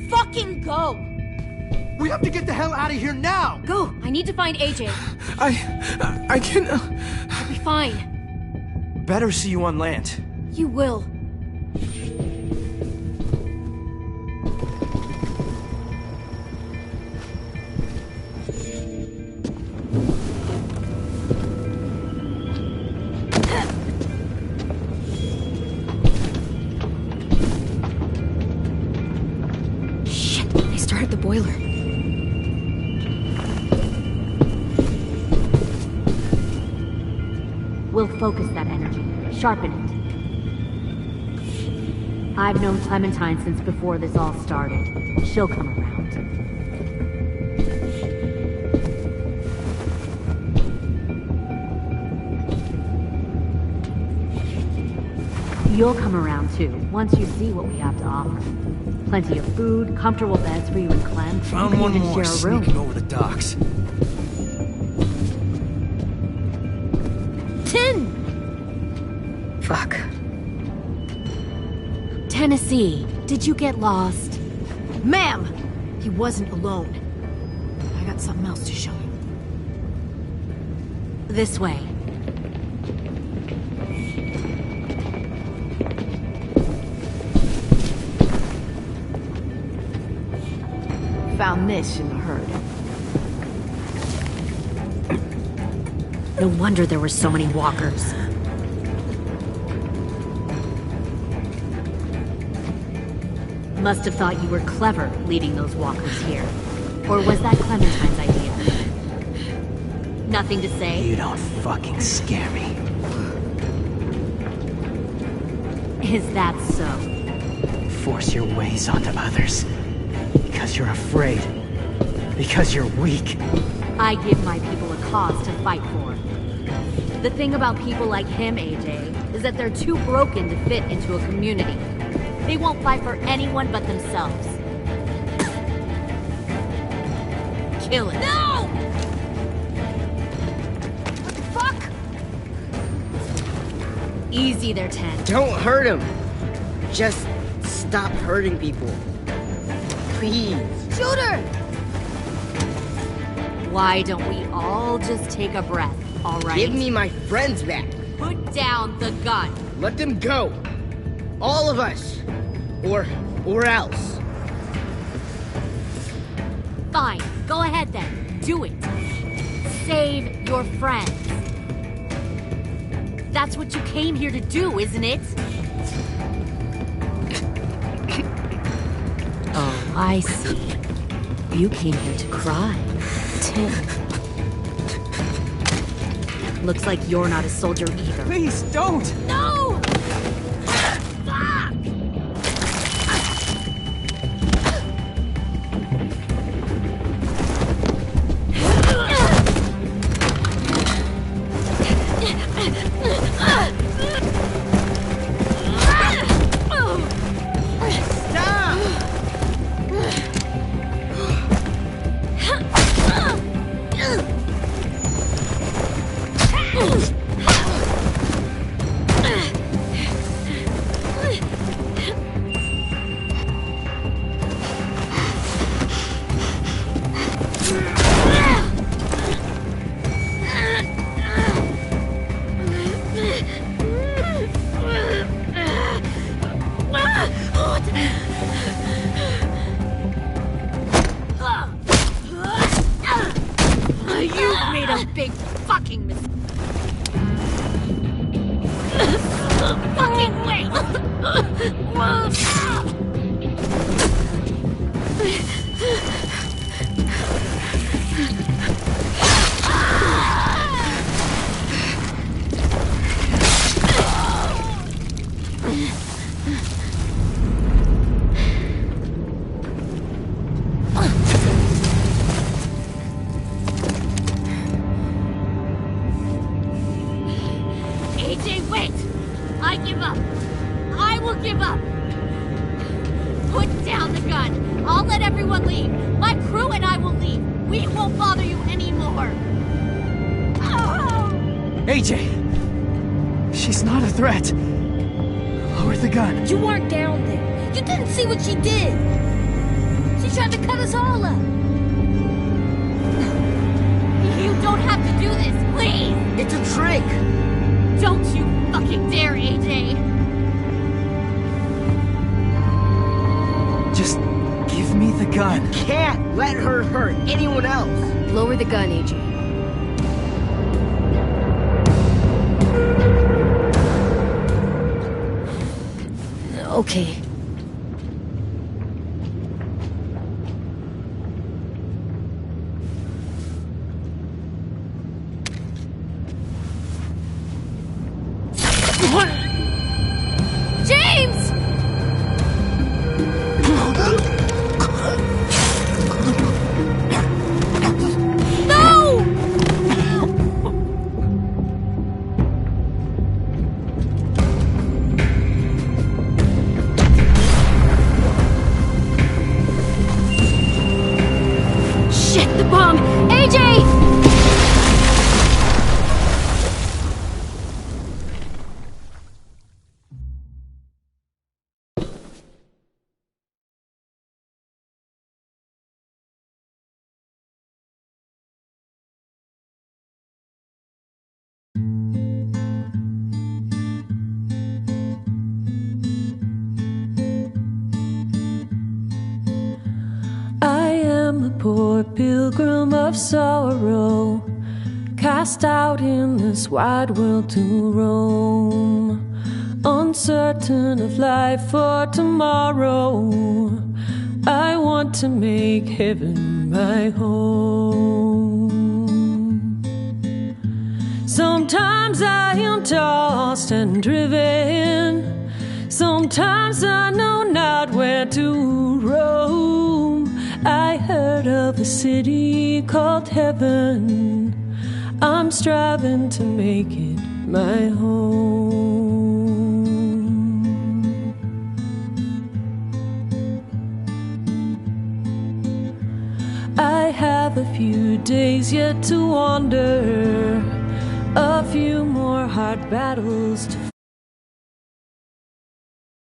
S16: fucking go.
S17: We have to get the hell out of here now!
S1: Go! I need to find AJ.
S3: I can...
S1: I'll be fine.
S9: better see you on land.
S16: You will.
S1: Shit, they started the boiler.
S11: We'll focus that energy, sharpen it. I've known Clementine since before this all started. She'll come around. You'll come around too, once you see what we have to offer. Plenty of food, comfortable beds for you and Clem.
S9: Found
S11: You can
S9: one
S11: even
S9: more
S11: share a room.
S9: sneaking over the docks.
S1: Fuck.
S11: Tennessee, did you get lost?
S2: Ma'am! He wasn't alone. I got something else to show you.
S11: This way.
S2: Found this in the herd.
S11: No wonder there were so many walkers. Must have thought you were clever leading those walkers here. Or was that Clementine's idea? Nothing to say?
S9: You don't fucking scare me.
S11: Is that so?
S9: Force your ways onto others. Because you're afraid. Because you're weak.
S11: I give my people a cause to fight for. The thing about people like him, AJ, is that they're too broken to fit into a community. They won't fight for anyone but themselves. Kill it.
S2: No! What the fuck?
S11: Easy there, 10.
S12: Don't hurt him. Just stop hurting people. Please.
S2: Shoot her!
S11: Why don't we all just take a breath, all right?
S12: Give me my friends back.
S11: Put down the gun.
S12: Let them go. All of us. Or else.
S11: Fine, go ahead then. Do it. Save your friends. That's what you came here to do, isn't it? Oh, I see. You came here to cry.
S1: Tim.
S11: Looks like you're not a soldier either.
S9: Please, don't!
S2: No!
S11: You've made a big fucking mistake. Fucking wait! AJ, wait! I give up. I will give up. Put down the gun. I'll let everyone leave. My crew and I will leave. We won't bother you anymore.
S9: AJ! She's not a threat. Lower the gun.
S4: You weren't down there. You didn't see what she did. She tried to cut us all up.
S11: You don't have to do this, please!
S12: It's a trick!
S11: Don't you
S16: fucking dare, AJ!
S9: Just give me the gun.
S12: Can't let her hurt anyone else.
S1: Lower the gun, AJ.
S4: Okay.
S16: James! No! Shit, the bomb! AJ!
S6: I am a poor pilgrim of sorrow, cast out in this wide world to roam, uncertain of life for tomorrow. I want to make heaven my home. Sometimes I am tossed and driven, sometimes I know not where to roam. I heard of a city called heaven, I'm striving to make it my home. I have a few days yet to wander, a few more hard battles to